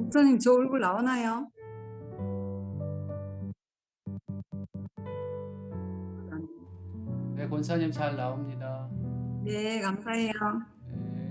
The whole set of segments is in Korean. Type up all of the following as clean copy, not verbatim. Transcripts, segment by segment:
목사님, 저 얼굴 나오나요? 네, 권사님 잘 나옵니다. 네, 감사해요. 네.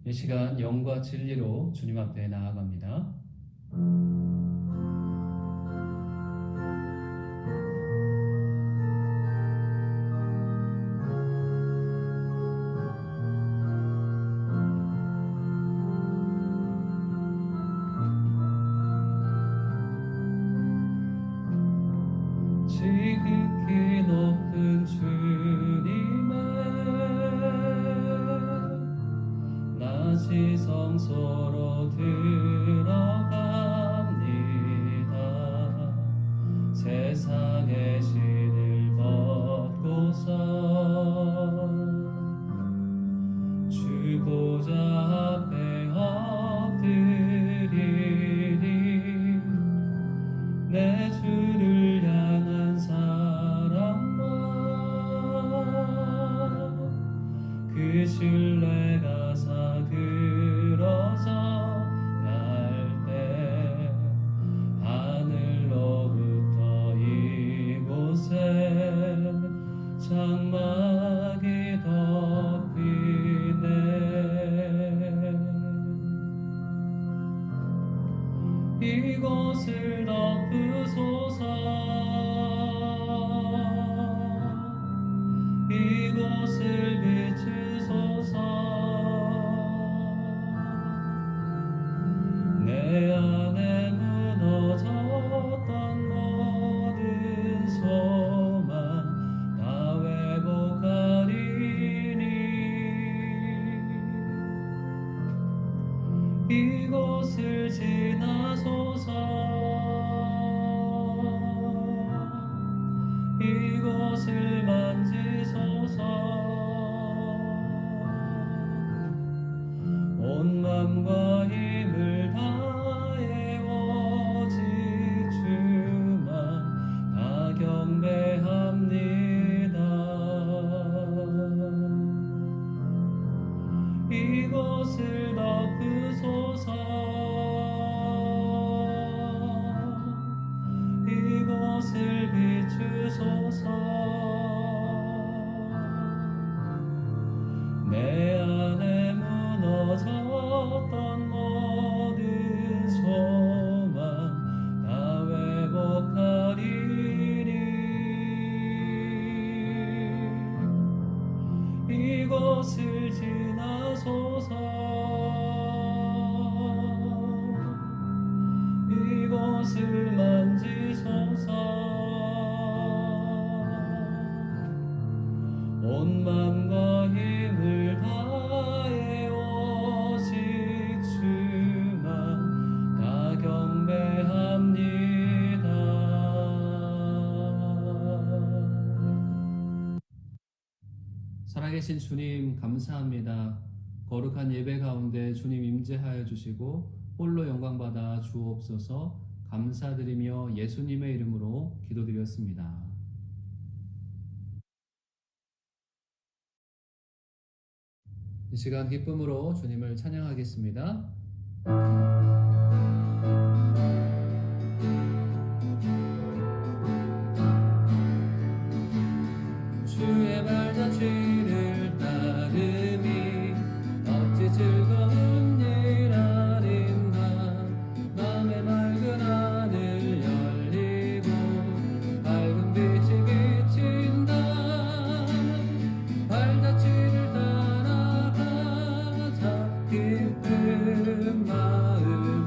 이 시간 영과 진리로 주님 앞에 나아갑니다. 지극히 높은 주님의 낮이 성소로 들어갑니다. 세상의 신을 벗고서 그 신뢰가 사그러져 갈 때 하늘로부터 이곳에 장막이 덮이네. 이곳을 덮으소서. 이곳을 비추소서. 내 안에 무너졌던 모든 소망 다 회복하리니. 이곳을 지나소서. 이곳을 만지소서. 온 맘과 힘을 다해 오직 주만 다 경배합니다. 이곳을 덮으소서. 이곳을 비추소서. 내 안에 무너졌던 모든 소망 다 회복하리니. 이곳을 지나소서. 이곳을 만지소서. 온 맘과 힘을 다해 오직 주만 다 경배합니다. 살아계신 주님 감사합니다. 거룩한 예배 가운데 주님 임재하여 주시고 홀로 영광받아 주옵소서. 감사드리며 예수님의 이름으로 기도드렸습니다. 이 시간 기쁨으로 주님을 찬양하겠습니다. 주의 발자취를 따르미 어찌 즐거운 일 아닌가. 맘의 맑은 하늘 열리고 밝은 빛이 비친다. 발자취를 따라가자 기쁜 마음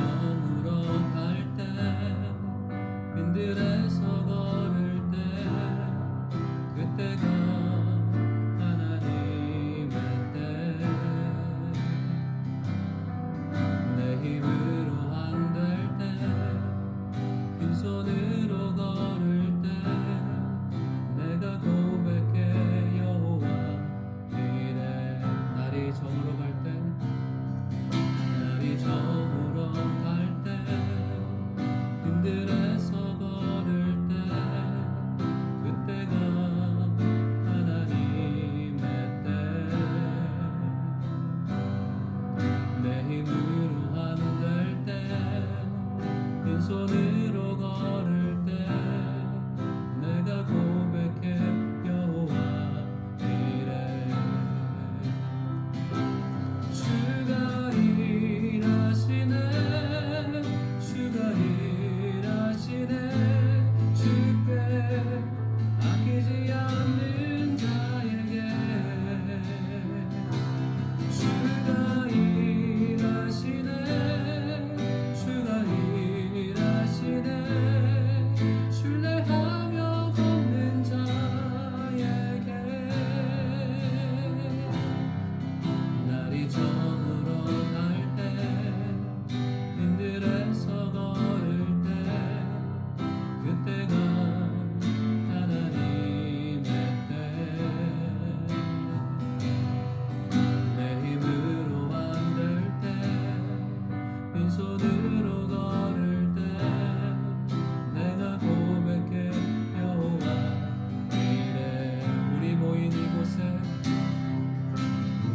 저물어 갈 때 빈들에서 걸을 때 그때가 하나님의 때 내 힘으로 안 될 때 빈손으로 걸을 때 내가 고백해 여호와 이래 날이 저물어 갈 때 날이 저물어 갈 때 빈들에서 걸을 때 그때가 하나님의 때 내 힘으로 안 될 때 빈손으로 걸을 때 내가 고백해 여호와 이래 주가 일하시네 주가 일하시네 주께 아끼지 않는 자에게 주가 일하시네 주가 일하시네 신뢰하며 걷는 자에게 날이 저물어 갈 때 빈들에서 걸을 때 그때가 하나님의 때 내 힘으로 안 될 때 빈손으로 걸을 때 내가 고백해 여호와 이래 우리 모인 이곳에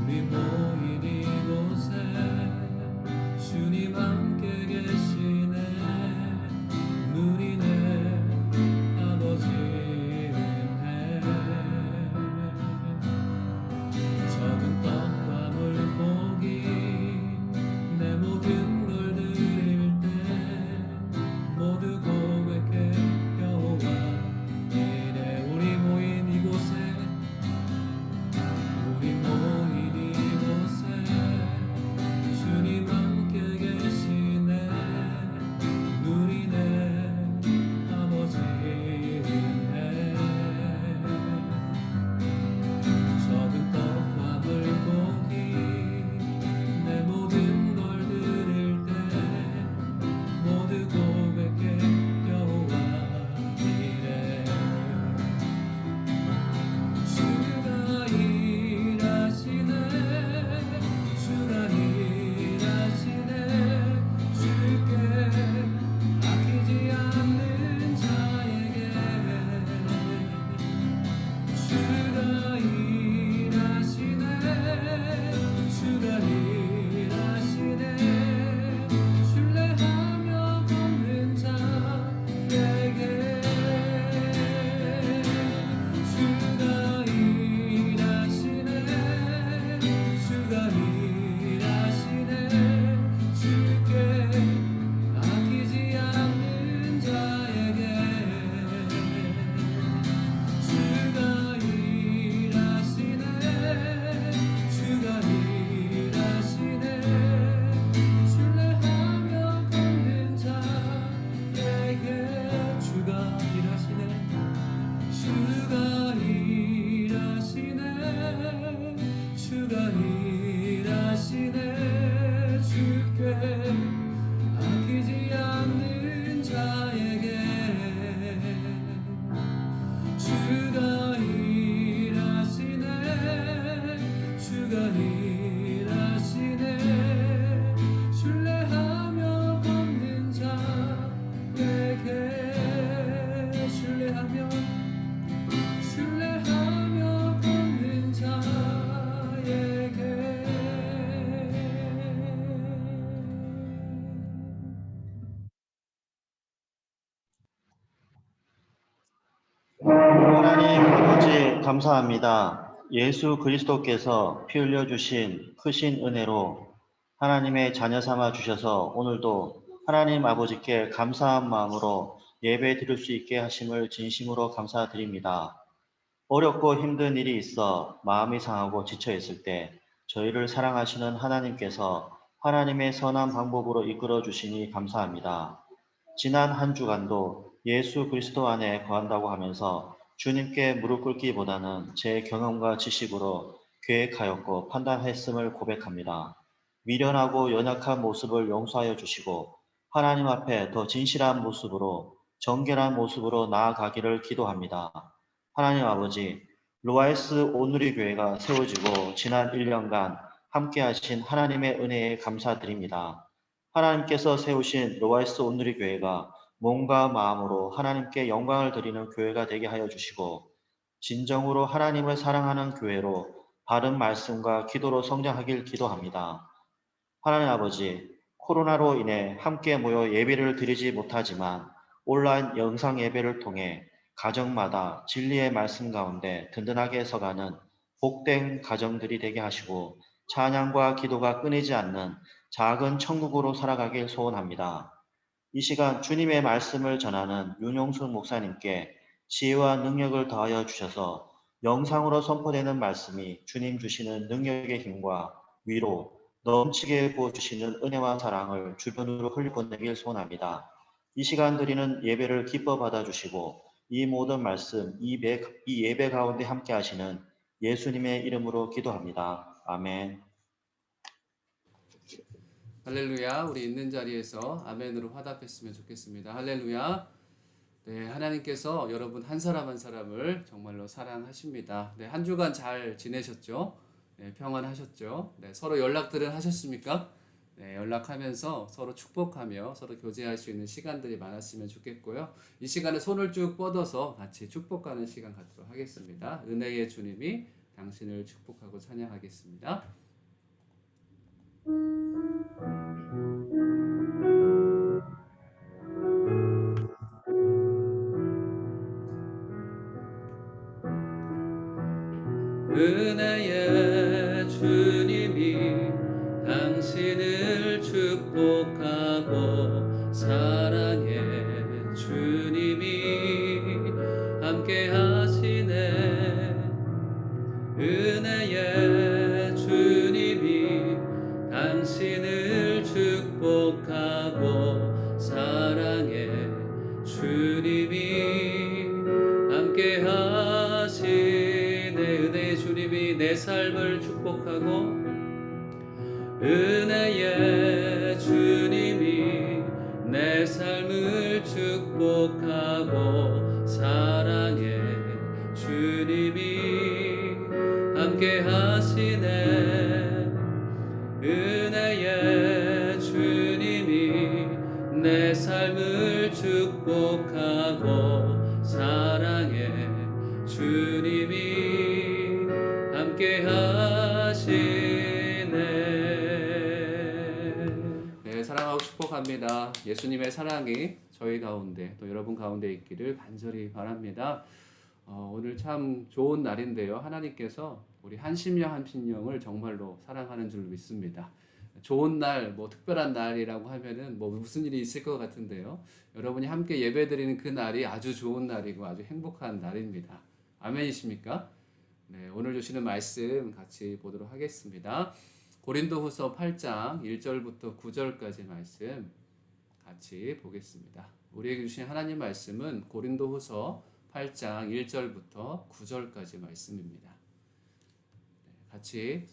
우리 모인 이곳에 주님 함께 계시네 누리네 아버지 은혜 적은 떡과 물고기 내 모든 걸 드릴 때 모두 고백해 여호와 이래 우리 모인 이곳에 우리 모인 이곳에 주님 함께 계시네 누리네 아버지 은혜 적은 떡과 물고기 내 모든 걸 드릴 때 모두 고백해 여호와 이래 주가 일하시네 주가 일하시네 주께 아끼지 않는 자에게 주가 일하시네 주가 일하시네 신뢰하며 걷는 자에게 주가 일하시네 주가 일하시네 주께 아끼지 않는 자에게 주가 일하시네 주가 일하시네 신뢰하며 걷는 자에게 주가 일하시네 주가 일하시네 주가 일하시네 주께 아끼지 않는 자에게 주가 일하시네 주가 일하시네 신뢰하며 걷는 자에게 신뢰하며 걷는 자에게 하나님 아버지 감사합니다. 예수 그리스도께서 피 흘려 주신 크신 은혜로 하나님의 자녀 삼아 주셔서 오늘도 하나님 아버지께 감사한 마음으로 예배 드릴 수 있게 하심을 진심으로 감사드립니다. 어렵고 힘든 일이 있어 마음이 상하고 지쳐 있을 때 저희를 사랑하시는 하나님께서 하나님의 선한 방법으로 이끌어 주시니 감사합니다. 지난 한 주간도 예수 그리스도 안에 거한다고 하면서 주님께 무릎 꿇기보다는 제 경험과 지식으로 계획하였고 판단했음을 고백합니다. 미련하고 연약한 모습을 용서하여 주시고 하나님 앞에 더 진실한 모습으로 정결한 모습으로 나아가기를 기도합니다. 하나님 아버지, 로아이스 온누리 교회가 세워지고 지난 1년간 함께 하신 하나님의 은혜에 감사드립니다. 하나님께서 세우신 로아이스 온누리 교회가 몸과 마음으로 하나님께 영광을 드리는 교회가 되게 하여 주시고 진정으로 하나님을 사랑하는 교회로 바른 말씀과 기도로 성장하길 기도합니다. 하나님 아버지, 코로나로 인해 함께 모여 예배를 드리지 못하지만 온라인 영상 예배를 통해 가정마다 진리의 말씀 가운데 든든하게 서가는 복된 가정들이 되게 하시고 찬양과 기도가 끊이지 않는 작은 천국으로 살아가길 소원합니다. 이 시간 주님의 말씀을 전하는 윤용순 목사님께 지혜와 능력을 더하여 주셔서 영상으로 선포되는 말씀이 주님 주시는 능력의 힘과 위로 넘치게 부어주시는 은혜와 사랑을 주변으로 흘려보내길 소원합니다. 이 시간 드리는 예배를 기뻐 받아주시고 이 모든 말씀, 이 예배 가운데 함께 하시는 예수님의 이름으로 기도합니다. 아멘. 할렐루야. 우리 있는 자리에서 아멘으로 화답했으면 좋겠습니다. 할렐루야. 네, 하나님께서 여러분 한 사람 한 사람을 정말로 사랑하십니다. 네, 한 주간 잘 지내셨죠? 네, 평안하셨죠? 네, 서로 연락들은 하셨습니까? 네, 연락하면서 서로 축복하며 서로 교제할 수 있는 시간들이 많았으면 좋겠고요. 이 시간에 손을 쭉 뻗어서 같이 축복하는 시간 갖도록 하겠습니다. 은혜의 주님이 당신을 축복하고 찬양하겠습니다. 은혜의 주님이 당신을 축복하고 사랑의 주님이 함께 하시네. 은혜의 주님이 당신을 축복하고 사랑의 주님이 함께 하시네. 은혜의 주님이 내 삶을 축복하고 은혜의 주님이 내 삶을 축복하고 사랑의 주님이 함께 하시네. 은혜의 주님이 내 삶을 축복하고 사랑의 주님이 함께 하시네. 네, 사랑하고 축복합니다. 예수님의 사랑이 저희 가운데 또 여러분 가운데 있기를 간절히 바랍니다. 오늘 참 좋은 날인데요. 하나님께서 우리 한심령 한심령을 정말로 사랑하는 줄 믿습니다. 좋은 날, 뭐 특별한 날이라고 하면은 뭐 무슨 일이 있을 것 같은데요. 여러분이 함께 예배드리는 그 날이 아주 좋은 날이고 아주 행복한 날입니다. 아멘이십니까? 네, 오늘 주시는 말씀 같이 보도록 하겠습니다. 고린도후서 8장 1절부터 9절까지 말씀 같이 보겠습니다. 우리에게 주신 하나님 말씀은 고린도후서 8장 1절부터 9절까지 말씀입니다. 네, 같이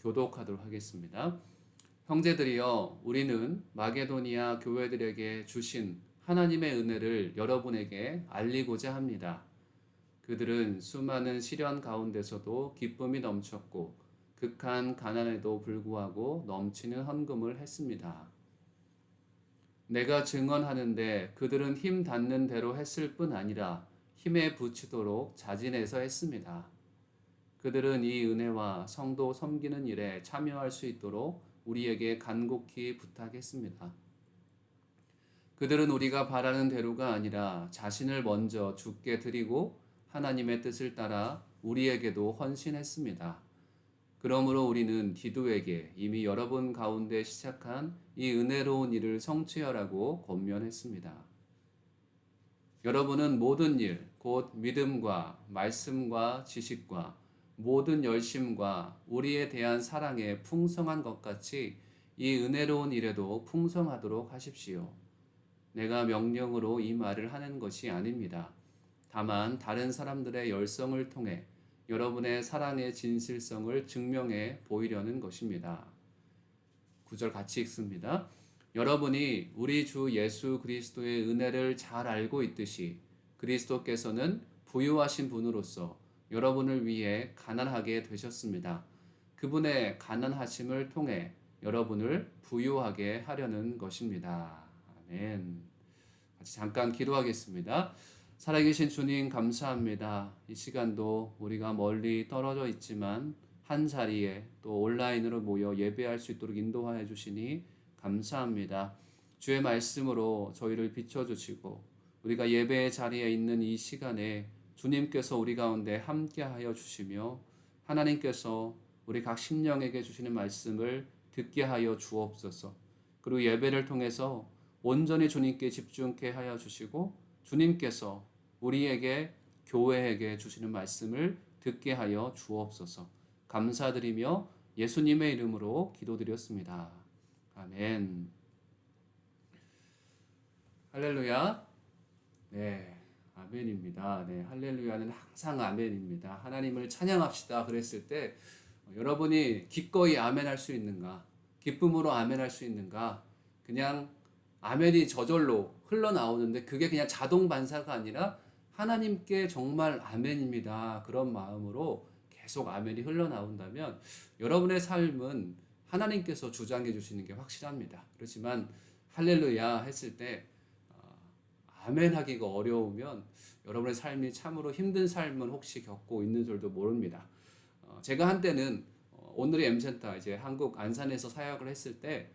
교독하도록 하겠습니다. 형제들이여, 우리는 마게도니아 교회들에게 주신 하나님의 은혜를 여러분에게 알리고자 합니다. 그들은 수많은 시련 가운데서도 기쁨이 넘쳤고 극한 가난에도 불구하고 넘치는 헌금을 했습니다. 내가 증언하는데 그들은 힘 닿는 대로 했을 뿐 아니라 힘에 부치도록 자진해서 했습니다. 그들은 이 은혜와 성도 섬기는 일에 참여할 수 있도록 우리에게 간곡히 부탁했습니다. 그들은 우리가 바라는 대로가 아니라 자신을 먼저 주께 드리고 하나님의 뜻을 따라 우리에게도 헌신했습니다. 그러므로 우리는 디도에게 이미 여러분 가운데 시작한 이 은혜로운 일을 성취하라고 권면했습니다. 여러분은 모든 일, 곧 믿음과 말씀과 지식과 모든 열심과 우리에 대한 사랑에 풍성한 것 같이 이 은혜로운 일에도 풍성하도록 하십시오. 내가 명령으로 이 말을 하는 것이 아닙니다. 다만 다른 사람들의 열성을 통해 여러분의 사랑의 진실성을 증명해 보이려는 것입니다. 9절 같이 읽습니다. 여러분이 우리 주 예수 그리스도의 은혜를 잘 알고 있듯이 그리스도께서는 부유하신 분으로서 여러분을 위해 가난하게 되셨습니다. 그분의 가난하심을 통해 여러분을 부유하게 하려는 것입니다. 아멘. 같이 잠깐 기도하겠습니다. 살아계신 주님 감사합니다. 이 시간도 우리가 멀리 떨어져 있지만 한 자리에 또 온라인으로 모여 예배할 수 있도록 인도하여 주시니 감사합니다. 주의 말씀으로 저희를 비춰주시고 우리가 예배의 자리에 있는 이 시간에 주님께서 우리 가운데 함께하여 주시며 하나님께서 우리 각 심령에게 주시는 말씀을 듣게 하여 주옵소서. 그리고 예배를 통해서 온전히 주님께 집중케 하여 주시고 주님께서 우리에게 교회에게 주시는 말씀을 듣게 하여 주옵소서. 감사드리며 예수님의 이름으로 기도드렸습니다. 아멘. 할렐루야. 네, 아멘입니다. 네, 할렐루야는 항상 아멘입니다. 하나님을 찬양합시다 그랬을 때 여러분이 기꺼이 아멘할 수 있는가? 기쁨으로 아멘할 수 있는가? 그냥 아멘이 저절로 흘러나오는데 그게 그냥 자동 반사가 아니라 하나님께 정말 아멘입니다. 그런 마음으로 계속 아멘이 흘러나온다면 여러분의 삶은 하나님께서 주장해 주시는 게 확실합니다. 그렇지만 할렐루야 했을 때 아멘 하기가 어려우면 여러분의 삶이 참으로 힘든 삶을 혹시 겪고 있는 줄도 모릅니다. 제가 한때는 오늘의 M센터 이제 한국 안산에서 사역을 했을 때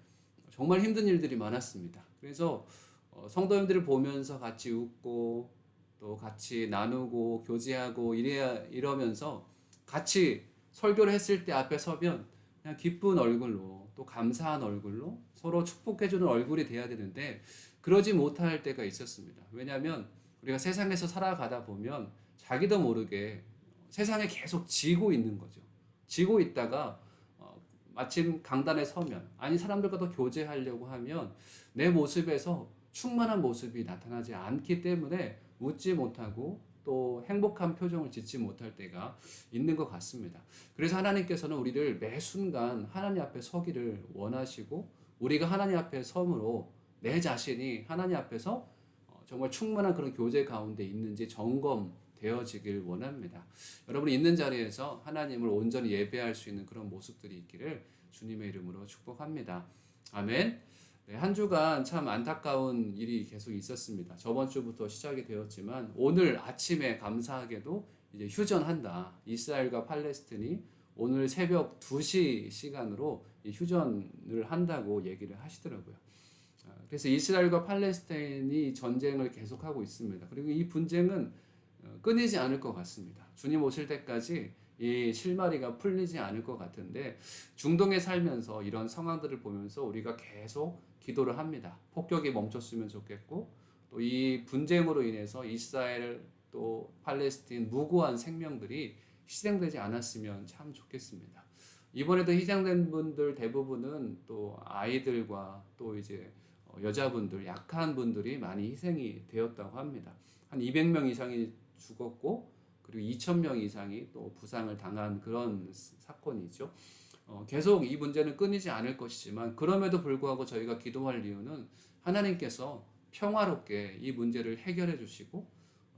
정말 힘든 일들이 많았습니다. 그래서 성도님들을 보면서 같이 웃고 또 같이 나누고 교제하고 이러면서 같이 설교를 했을 때 앞에 서면 그냥 기쁜 얼굴로 또 감사한 얼굴로 서로 축복해주는 얼굴이 돼야 되는데 그러지 못할 때가 있었습니다. 왜냐하면 우리가 세상에서 살아가다 보면 자기도 모르게 세상에 계속 지고 있는 거죠. 지고 있다가 마침 강단에 서면 아니 사람들과 더 교제하려고 하면 내 모습에서 충만한 모습이 나타나지 않기 때문에 웃지 못하고 또 행복한 표정을 짓지 못할 때가 있는 것 같습니다. 그래서 하나님께서는 우리를 매 순간 하나님 앞에 서기를 원하시고 우리가 하나님 앞에 섬으로 내 자신이 하나님 앞에서 정말 충만한 그런 교제 가운데 있는지 점검되어지길 원합니다. 여러분이 있는 자리에서 하나님을 온전히 예배할 수 있는 그런 모습들이 있기를 주님의 이름으로 축복합니다. 아멘. 네, 한 주간 참 안타까운 일이 계속 있었습니다. 저번 주부터 시작이 되었지만 오늘 아침에 감사하게도 이제 휴전한다. 이스라엘과 팔레스틴이 오늘 새벽 2시 시간으로 휴전을 한다고 얘기를 하시더라고요. 그래서 이스라엘과 팔레스타인이 전쟁을 계속하고 있습니다. 그리고 이 분쟁은 끊이지 않을 것 같습니다. 주님 오실 때까지 이 실마리가 풀리지 않을 것 같은데 중동에 살면서 이런 상황들을 보면서 우리가 계속 기도를 합니다. 폭격이 멈췄으면 좋겠고 또 이 분쟁으로 인해서 이스라엘 또 팔레스틴 무고한 생명들이 희생되지 않았으면 참 좋겠습니다. 이번에도 희생된 분들 대부분은 또 아이들과 또 이제 여자분들, 약한 분들이 많이 희생이 되었다고 합니다. 한 200명 이상이 죽었고 그리고 2,000명 이상이 또 부상을 당한 그런 사건이죠. 계속 이 문제는 끊이지 않을 것이지만 그럼에도 불구하고 저희가 기도할 이유는 하나님께서 평화롭게 이 문제를 해결해 주시고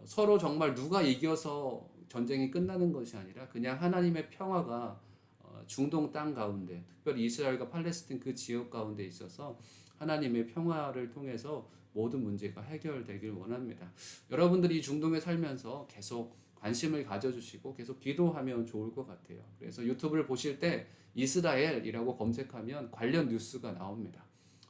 서로 정말 누가 이겨서 전쟁이 끝나는 것이 아니라 그냥 하나님의 평화가 중동 땅 가운데 특별히 이스라엘과 팔레스틴 그 지역 가운데 있어서 하나님의 평화를 통해서 모든 문제가 해결되길 원합니다. 여러분들이 중동에 살면서 계속 관심을 가져주시고 계속 기도하면 좋을 것 같아요. 그래서 유튜브를 보실 때 이스라엘이라고 검색하면 관련 뉴스가 나옵니다.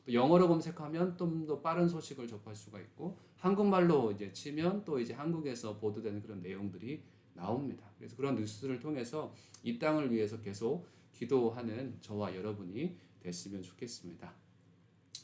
또 영어로 검색하면 좀 더 빠른 소식을 접할 수가 있고 한국말로 이제 치면 또 이제 한국에서 보도되는 그런 내용들이 나옵니다. 그래서 그런 뉴스를 통해서 이 땅을 위해서 계속 기도하는 저와 여러분이 됐으면 좋겠습니다.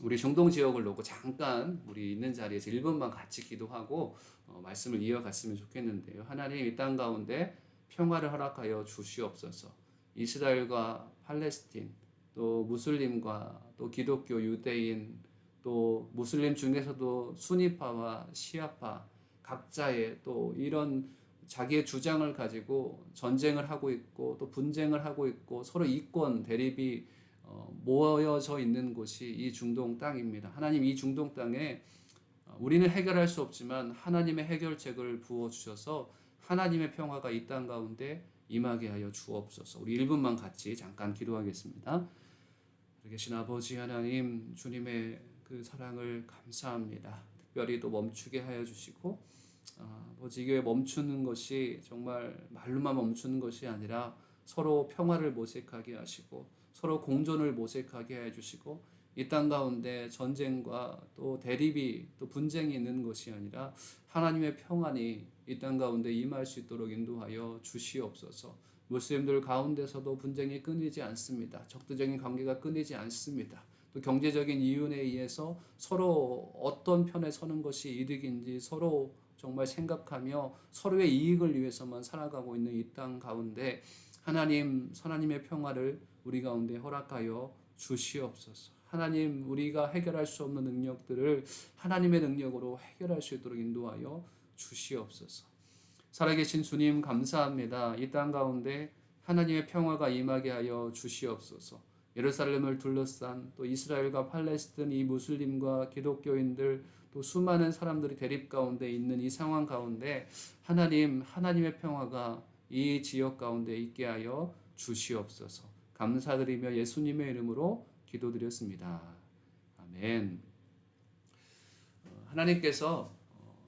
우리 중동 지역을 놓고 잠깐 우리 있는 자리에서 1분만 같이 기도하고 말씀을 이어갔으면 좋겠는데요. 하나님 이 땅 가운데 평화를 허락하여 주시옵소서. 이스라엘과 팔레스틴 또 무슬림과 또 기독교, 유대인, 또 무슬림 중에서도 수니파와 시아파 각자의 또 이런 자기의 주장을 가지고 전쟁을 하고 있고 또 분쟁을 하고 있고 서로 이권 대립이 모여져 있는 곳이 이 중동 땅입니다. 하나님 이 중동 땅에 우리는 해결할 수 없지만 하나님의 해결책을 부어 주셔서 하나님의 평화가 이 땅 가운데 임하게 하여 주옵소서. 우리 1분만 같이 잠깐 기도하겠습니다. 계신 아버지 하나님, 주님의 그 사랑을 감사합니다. 특별히 또 멈추게 하여 주시고 아버지 이게 멈추는 것이 정말 말로만 멈추는 것이 아니라 서로 평화를 모색하게 하시고 서로 공존을 모색하게 해주시고 이 땅 가운데 전쟁과 또 대립이 또 분쟁이 있는 것이 아니라 하나님의 평안이 이 땅 가운데 임할 수 있도록 인도하여 주시옵소서. 무슬림들 가운데서도 분쟁이 끊이지 않습니다. 적대적인 관계가 끊이지 않습니다. 또 경제적인 이윤에 의해서 서로 어떤 편에 서는 것이 이득인지 서로 정말 생각하며 서로의 이익을 위해서만 살아가고 있는 이 땅 가운데 하나님의 평화를 우리 가운데 허락하여 주시옵소서. 하나님, 우리가 해결할 수 없는 능력들을 하나님의 능력으로 해결할 수 있도록 인도하여 주시옵소서. 살아계신 주님 감사합니다. 이 땅 가운데 하나님의 평화가 임하게 하여 주시옵소서. 예루살렘을 둘러싼 또 이스라엘과 팔레스틴 이 무슬림과 기독교인들 또 수많은 사람들이 대립 가운데 있는 이 상황 가운데 하나님의 평화가 이 지역 가운데 있게 하여 주시옵소서. 감사드리며 예수님의 이름으로 기도드렸습니다. 아멘. 하나님께서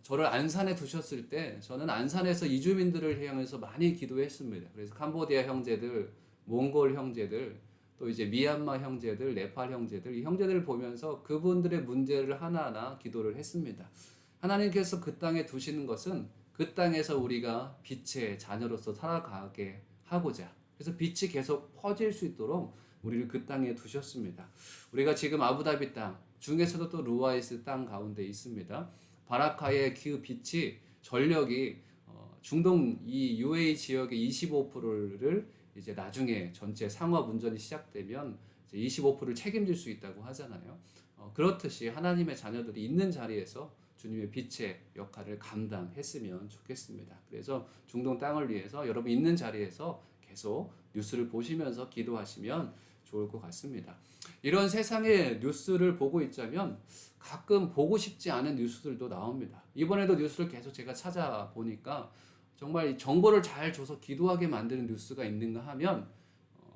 저를 안산에 두셨을 때 저는 안산에서 이주민들을 향해서 많이 기도했습니다. 그래서 캄보디아 형제들, 몽골 형제들, 또 이제 미얀마 형제들, 네팔 형제들, 이 형제들을 보면서 그분들의 문제를 하나하나 기도를 했습니다. 하나님께서 그 땅에 두시는 것은 그 땅에서 우리가 빛의 자녀로서 살아가게 하고자, 그래서 빛이 계속 퍼질 수 있도록 우리를 그 땅에 두셨습니다. 우리가 지금 아부다비 땅 중에서도 또 루아이스 땅 가운데 있습니다. 바라카의 그 빛이 전력이 중동 이 UAE 지역의 25%를 이제 나중에 전체 상업 운전이 시작되면 이제 25%를 책임질 수 있다고 하잖아요. 그렇듯이 하나님의 자녀들이 있는 자리에서 주님의 빛의 역할을 감당했으면 좋겠습니다. 그래서 중동 땅을 위해서 여러분 있는 자리에서 계속 뉴스를 보시면서 기도하시면 좋을 것 같습니다. 이런 세상의 뉴스를 보고 있자면 가끔 보고 싶지 않은 뉴스들도 나옵니다. 이번에도 뉴스를 계속 제가 찾아보니까 정말 정보를 잘 줘서 기도하게 만드는 뉴스가 있는가 하면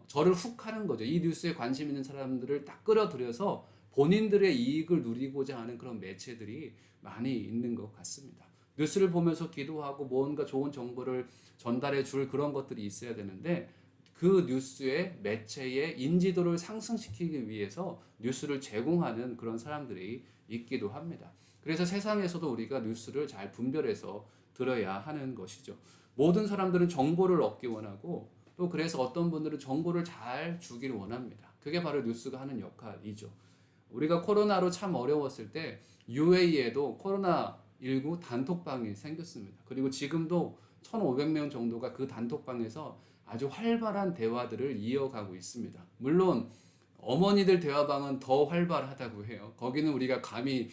저를 훅 하는 거죠. 이 뉴스에 관심 있는 사람들을 딱 끌어들여서 본인들의 이익을 누리고자 하는 그런 매체들이 많이 있는 것 같습니다. 뉴스를 보면서 기도하고 뭔가 좋은 정보를 전달해 줄 그런 것들이 있어야 되는데 그 뉴스의 매체의 인지도를 상승시키기 위해서 뉴스를 제공하는 그런 사람들이 있기도 합니다. 그래서 세상에서도 우리가 뉴스를 잘 분별해서 들어야 하는 것이죠. 모든 사람들은 정보를 얻기 원하고 또 그래서 어떤 분들은 정보를 잘 주기를 원합니다. 그게 바로 뉴스가 하는 역할이죠. 우리가 코로나로 참 어려웠을 때 UAE에도 코로나19 단톡방이 생겼습니다. 그리고 지금도 1,500명 정도가 그 단톡방에서 아주 활발한 대화들을 이어가고 있습니다. 물론 어머니들 대화방은 더 활발하다고 해요. 거기는 우리가 감히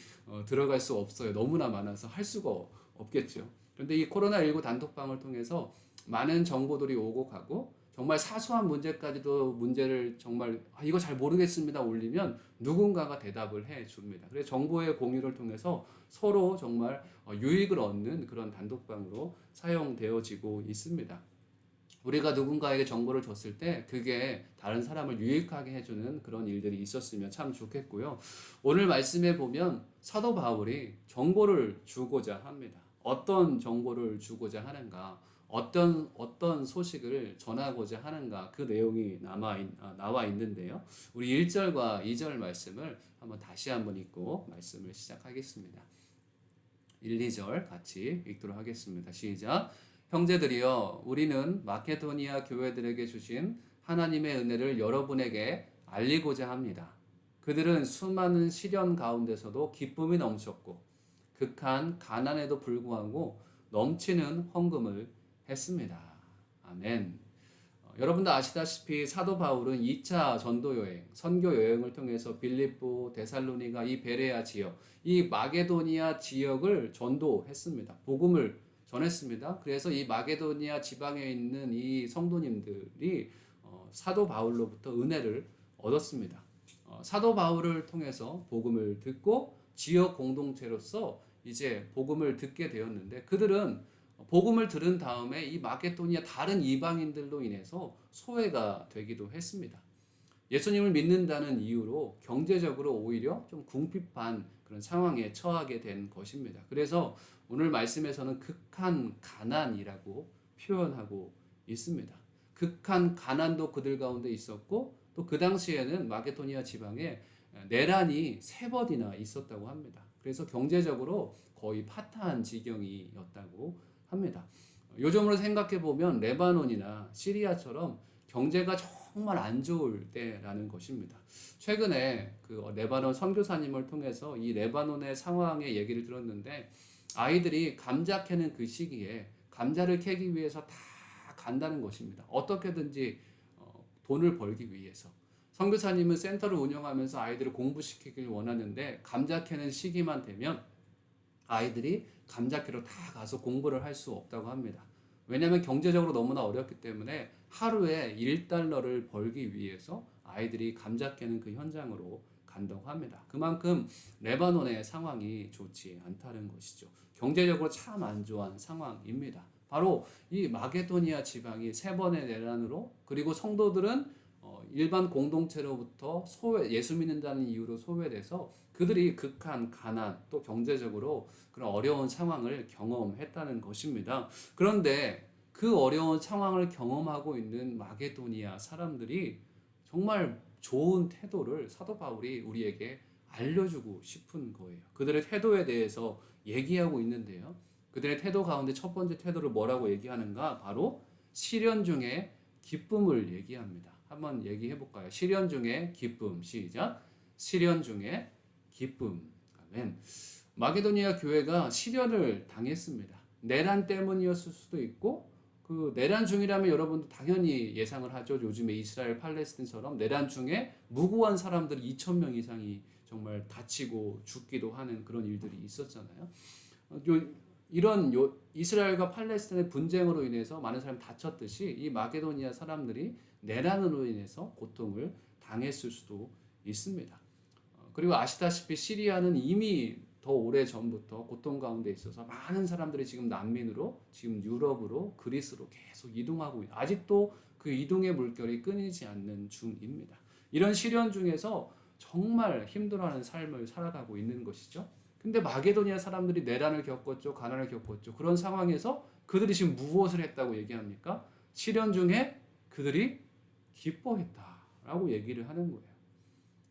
들어갈 수 없어요. 너무나 많아서 할 수가 없겠죠. 그런데 이 코로나19 단톡방을 통해서 많은 정보들이 오고 가고 정말 사소한 문제까지도 문제를 정말 이거 잘 모르겠습니다 올리면 누군가가 대답을 해 줍니다. 그래서 정보의 공유를 통해서 서로 정말 유익을 얻는 그런 단톡방으로 사용되어지고 있습니다. 우리가 누군가에게 정보를 줬을 때 그게 다른 사람을 유익하게 해주는 그런 일들이 있었으면 참 좋겠고요. 오늘 말씀에 보면 사도 바울이 정보를 주고자 합니다. 어떤 정보를 주고자 하는가, 어떤 소식을 전하고자 하는가, 그 내용이 나와 있는데요. 우리 1절과 2절 말씀을 다시 한번 읽고 말씀을 시작하겠습니다. 1, 2절 같이 읽도록 하겠습니다. 시작. 형제들이여, 우리는 마케도니아 교회들에게 주신 하나님의 은혜를 여러분에게 알리고자 합니다. 그들은 수많은 시련 가운데서도 기쁨이 넘쳤고 극한 가난에도 불구하고 넘치는 헌금을 했습니다. 아멘. 여러분도 아시다시피 사도 바울은 2차 전도 여행, 선교 여행을 통해서 빌립보, 데살로니가, 이 베레아 지역, 이 마게도니아 지역을 전도했습니다. 복음을 전했습니다. 그래서 이 마게도니아 지방에 있는 이 성도님들이 사도 바울로부터 은혜를 얻었습니다. 사도 바울을 통해서 복음을 듣고 지역 공동체로서 이제 복음을 듣게 되었는데, 그들은 복음을 들은 다음에 이 마게도니아 다른 이방인들로 인해서 소외가 되기도 했습니다. 예수님을 믿는다는 이유로 경제적으로 오히려 좀 궁핍한 그런 상황에 처하게 된 것입니다. 그래서 오늘 말씀에서는 극한 가난이라고 표현하고 있습니다. 극한 가난도 그들 가운데 있었고, 또 그 당시에는 마게도니아 지방에 내란이 3번이나 있었다고 합니다. 그래서 경제적으로 거의 파탄 지경이었다고 합니다. 요즘으로 생각해 보면 레바논이나 시리아처럼 경제가 정말 안 좋을 때라는 것입니다. 최근에 그 레바논 선교사님을 통해서 이 레바논의 상황의 얘기를 들었는데, 아이들이 감자 캐는 그 시기에 감자를 캐기 위해서 다 간다는 것입니다. 어떻게든지 돈을 벌기 위해서. 선교사님은 센터를 운영하면서 아이들을 공부시키길 원하는데, 감자 캐는 시기만 되면 아이들이 감자 캐러 다 가서 공부를 할 수 없다고 합니다. 왜냐하면 경제적으로 너무나 어렵기 때문에 하루에 1달러를 벌기 위해서 아이들이 감자 캐는 그 현장으로 간다고 합니다. 그만큼 레바논의 상황이 좋지 않다는 것이죠. 경제적으로 참 안 좋은 상황입니다. 바로 이 마게도니아 지방이 3번의 내란으로, 그리고 성도들은 일반 공동체로부터 예수 믿는다는 이유로 소외돼서 그들이 극한 가난, 또 경제적으로 그런 어려운 상황을 경험했다는 것입니다. 그런데 그 어려운 상황을 경험하고 있는 마게도니아 사람들이 정말 좋은 태도를 사도 바울이 우리에게 알려주고 싶은 거예요. 그들의 태도에 대해서 얘기하고 있는데요. 그들의 태도 가운데 첫 번째 태도를 뭐라고 얘기하는가? 바로 시련 중에 기쁨을 얘기합니다. 한번 얘기해 볼까요? 시련 중에 기쁨. 시작. 시련 중에 기쁨. 아멘. 마게도니아 교회가 시련을 당했습니다. 내란 때문이었을 수도 있고, 그 내란 중이라면 여러분도 당연히 예상을 하죠. 요즘에 이스라엘 팔레스틴처럼 내란 중에 무고한 사람들이 2,000명 이상이 정말 다치고 죽기도 하는 그런 일들이 있었잖아요. 이런 이스라엘과 팔레스틴의 분쟁으로 인해서 많은 사람이 다쳤듯이 이 마게도니아 사람들이 내란으로 인해서 고통을 당했을 수도 있습니다. 그리고 아시다시피 시리아는 이미 더 오래 전부터 고통 가운데 있어서 많은 사람들이 지금 난민으로 지금 유럽으로 그리스로 계속 이동하고 아직도 그 이동의 물결이 끊이지 않는 중입니다. 이런 시련 중에서 정말 힘들어하는 삶을 살아가고 있는 것이죠. 근데 마게도니아 사람들이 내란을 겪었죠. 가난을 겪었죠. 그런 상황에서 그들이 지금 무엇을 했다고 얘기합니까? 시련 중에 그들이 기뻐했다라고 얘기를 하는 거예요.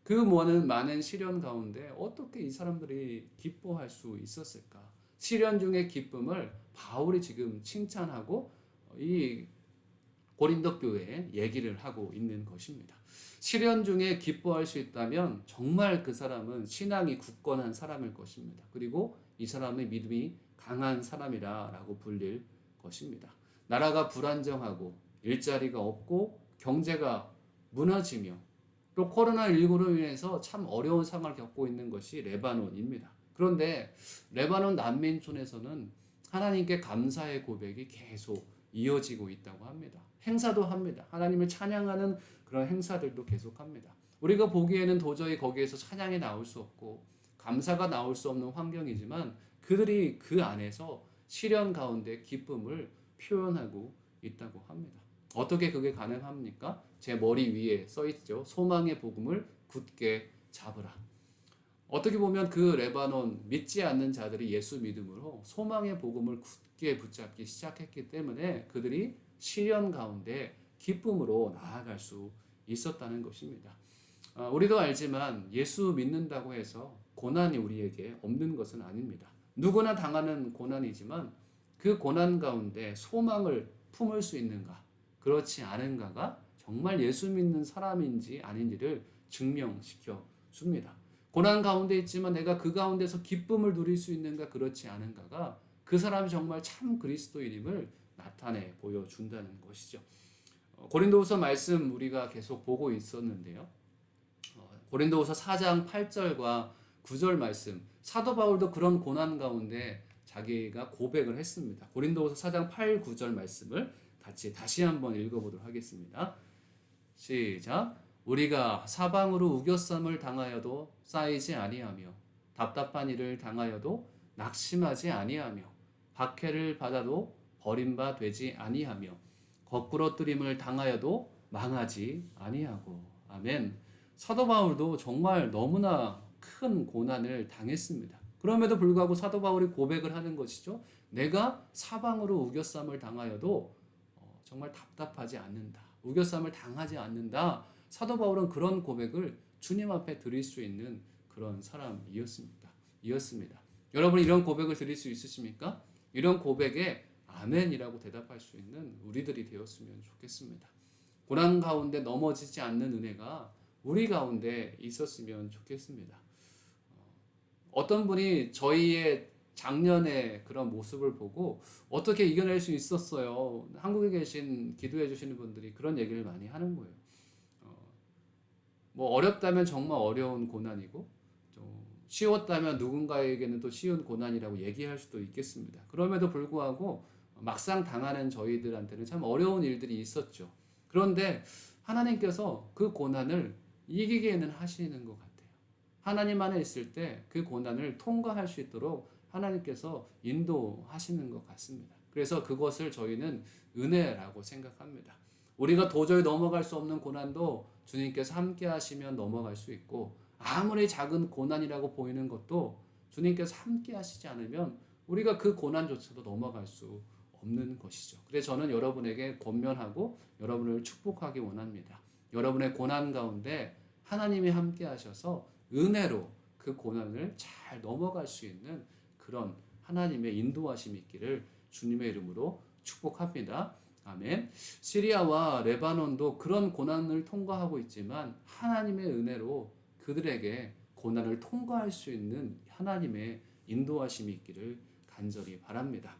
그 많은 시련 가운데 어떻게 이 사람들이 기뻐할 수 있었을까? 시련 중의 기쁨을 바울이 지금 칭찬하고 이 고린도 교회에 얘기를 하고 있는 것입니다. 시련 중에 기뻐할 수 있다면 정말 그 사람은 신앙이 굳건한 사람일 것입니다. 그리고 이 사람의 믿음이 강한 사람이라고 불릴 것입니다. 나라가 불안정하고 일자리가 없고 경제가 무너지며 또 코로나19로 인해서 참 어려운 상황을 겪고 있는 것이 레바논입니다. 그런데 레바논 난민촌에서는 하나님께 감사의 고백이 계속 이어지고 있다고 합니다. 행사도 합니다. 하나님을 찬양하는 그런 행사들도 계속합니다. 우리가 보기에는 도저히 거기에서 찬양이 나올 수 없고 감사가 나올 수 없는 환경이지만 그들이 그 안에서 시련 가운데 기쁨을 표현하고 있다고 합니다. 어떻게 그게 가능합니까? 제 머리 위에 써 있죠. 소망의 복음을 굳게 잡으라. 어떻게 보면 그 레바논 믿지 않는 자들이 예수 믿음으로 소망의 복음을 굳게 붙잡기 시작했기 때문에 그들이 시련 가운데 기쁨으로 나아갈 수 있었다는 것입니다. 우리도 알지만 예수 믿는다고 해서 고난이 우리에게 없는 것은 아닙니다. 누구나 당하는 고난이지만 그 고난 가운데 소망을 품을 수 있는가, 그렇지 않은가가 정말 예수 믿는 사람인지 아닌지를 증명시켜 줍니다. 고난 가운데 있지만 내가 그 가운데서 기쁨을 누릴 수 있는가, 그렇지 않은가가 그 사람이 정말 참 그리스도인임을 나타내 보여준다는 것이죠. 고린도후서 말씀 우리가 계속 보고 있었는데요. 고린도후서 4장 8절과 9절 말씀, 사도 바울도 그런 고난 가운데 자기가 고백을 했습니다. 고린도후서 4장 8, 9절 말씀을 다시 한번 읽어보도록 하겠습니다. 시작. 우리가 사방으로 우겨쌈을 당하여도 쌓이지 아니하며 답답한 일을 당하여도 낙심하지 아니하며 박해를 받아도 버림바 되지 아니하며 거꾸러뜨림을 당하여도 망하지 아니하고. 아멘. 사도 바울도 정말 너무나 큰 고난을 당했습니다. 그럼에도 불구하고 사도 바울이 고백을 하는 것이죠. 내가 사방으로 우겨쌈을 당하여도 정말 답답하지 않는다. 우겨쌈을 당하지 않는다. 사도 바울은 그런 고백을 주님 앞에 드릴 수 있는 그런 사람이었습니다. 여러분 이런 고백을 드릴 수 있으십니까? 이런 고백에 아멘이라고 대답할 수 있는 우리들이 되었으면 좋겠습니다. 고난 가운데 넘어지지 않는 은혜가 우리 가운데 있었으면 좋겠습니다. 어떤 분이 저희의 작년의 그런 모습을 보고 어떻게 이겨낼 수 있었어요? 한국에 계신 기도해 주시는 분들이 그런 얘기를 많이 하는 거예요. 뭐 어렵다면 정말 어려운 고난이고 좀 쉬웠다면 누군가에게는 또 쉬운 고난이라고 얘기할 수도 있겠습니다. 그럼에도 불구하고 막상 당하는 저희들한테는 참 어려운 일들이 있었죠. 그런데 하나님께서 그 고난을 이기게는 하시는 것 같아요. 하나님 안에 있을 때 그 고난을 통과할 수 있도록 하나님께서 인도하시는 것 같습니다. 그래서 그것을 저희는 은혜라고 생각합니다. 우리가 도저히 넘어갈 수 없는 고난도 주님께서 함께 하시면 넘어갈 수 있고, 아무리 작은 고난이라고 보이는 것도 주님께서 함께 하시지 않으면 우리가 그 고난조차도 넘어갈 수 없는 것이죠. 그래서 저는 여러분에게 권면하고 여러분을 축복하기 원합니다. 여러분의 고난 가운데 하나님이 함께 하셔서 은혜로 그 고난을 잘 넘어갈 수 있는 그런 하나님의 인도하심이 있기를 주님의 이름으로 축복합니다. 아멘. 시리아와 레바논도 그런 고난을 통과하고 있지만 하나님의 은혜로 그들에게 고난을 통과할 수 있는 하나님의 인도하심이 있기를 간절히 바랍니다.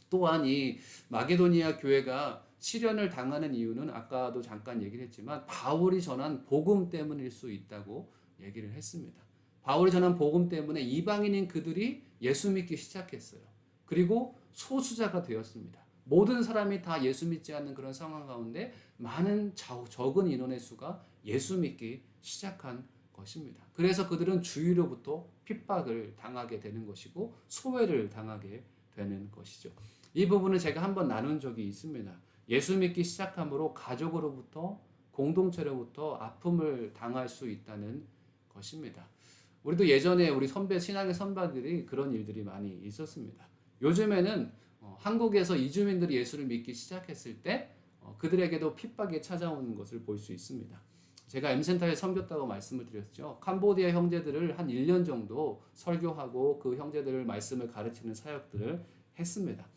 또한 이 마게도니아 교회가 시련을 당하는 이유는 아까도 잠깐 얘기를 했지만 바울이 전한 복음 때문일 수 있다고 얘기를 했습니다. 바울이 전한 복음 때문에 이방인인 그들이 예수 믿기 시작했어요. 그리고 소수자가 되었습니다. 모든 사람이 다 예수 믿지 않는 그런 상황 가운데 많은 적은 인원의 수가 예수 믿기 시작한 것입니다. 그래서 그들은 주위로부터 핍박을 당하게 되는 것이고 소외를 당하게 되는 것이죠. 이 부분은 제가 한번 나눈 적이 있습니다. 예수 믿기 시작함으로 가족으로부터 공동체로부터 아픔을 당할 수 있다는 것입니다. 우리도 예전에 우리 신앙의 선배들이 그런 일들이 많이 있었습니다. 요즘에는 한국에서 이주민들이 예수를 믿기 시작했을 때 그들에게도 핍박이 찾아오는 것을 볼 수 있습니다. 제가 M센터에 섬겼다고 말씀을 드렸죠. 캄보디아 형제들을 한 1년 정도 설교하고 그 형제들을 말씀을 가르치는 사역들을 했습니다.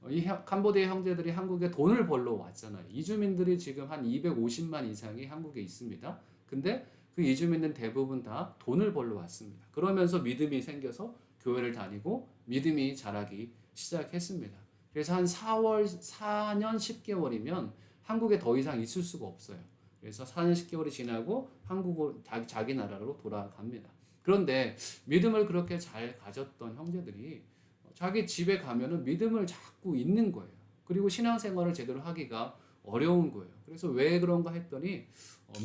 이 캄보디아 형제들이 한국에 돈을 벌러 왔잖아요. 이주민들이 지금 한 250만 이상이 한국에 있습니다. 근데 그 이주민은 대부분 다 돈을 벌러 왔습니다. 그러면서 믿음이 생겨서 교회를 다니고 믿음이 자라기 시작했습니다. 그래서 한 4년 10개월이면 한국에 더 이상 있을 수가 없어요. 그래서 4년 10개월이 지나고 한국으로 자기 나라로 돌아갑니다. 그런데 믿음을 그렇게 잘 가졌던 형제들이 자기 집에 가면은 믿음을 자꾸 잊는 거예요. 그리고 신앙생활을 제대로 하기가 어려운 거예요. 그래서 왜 그런가 했더니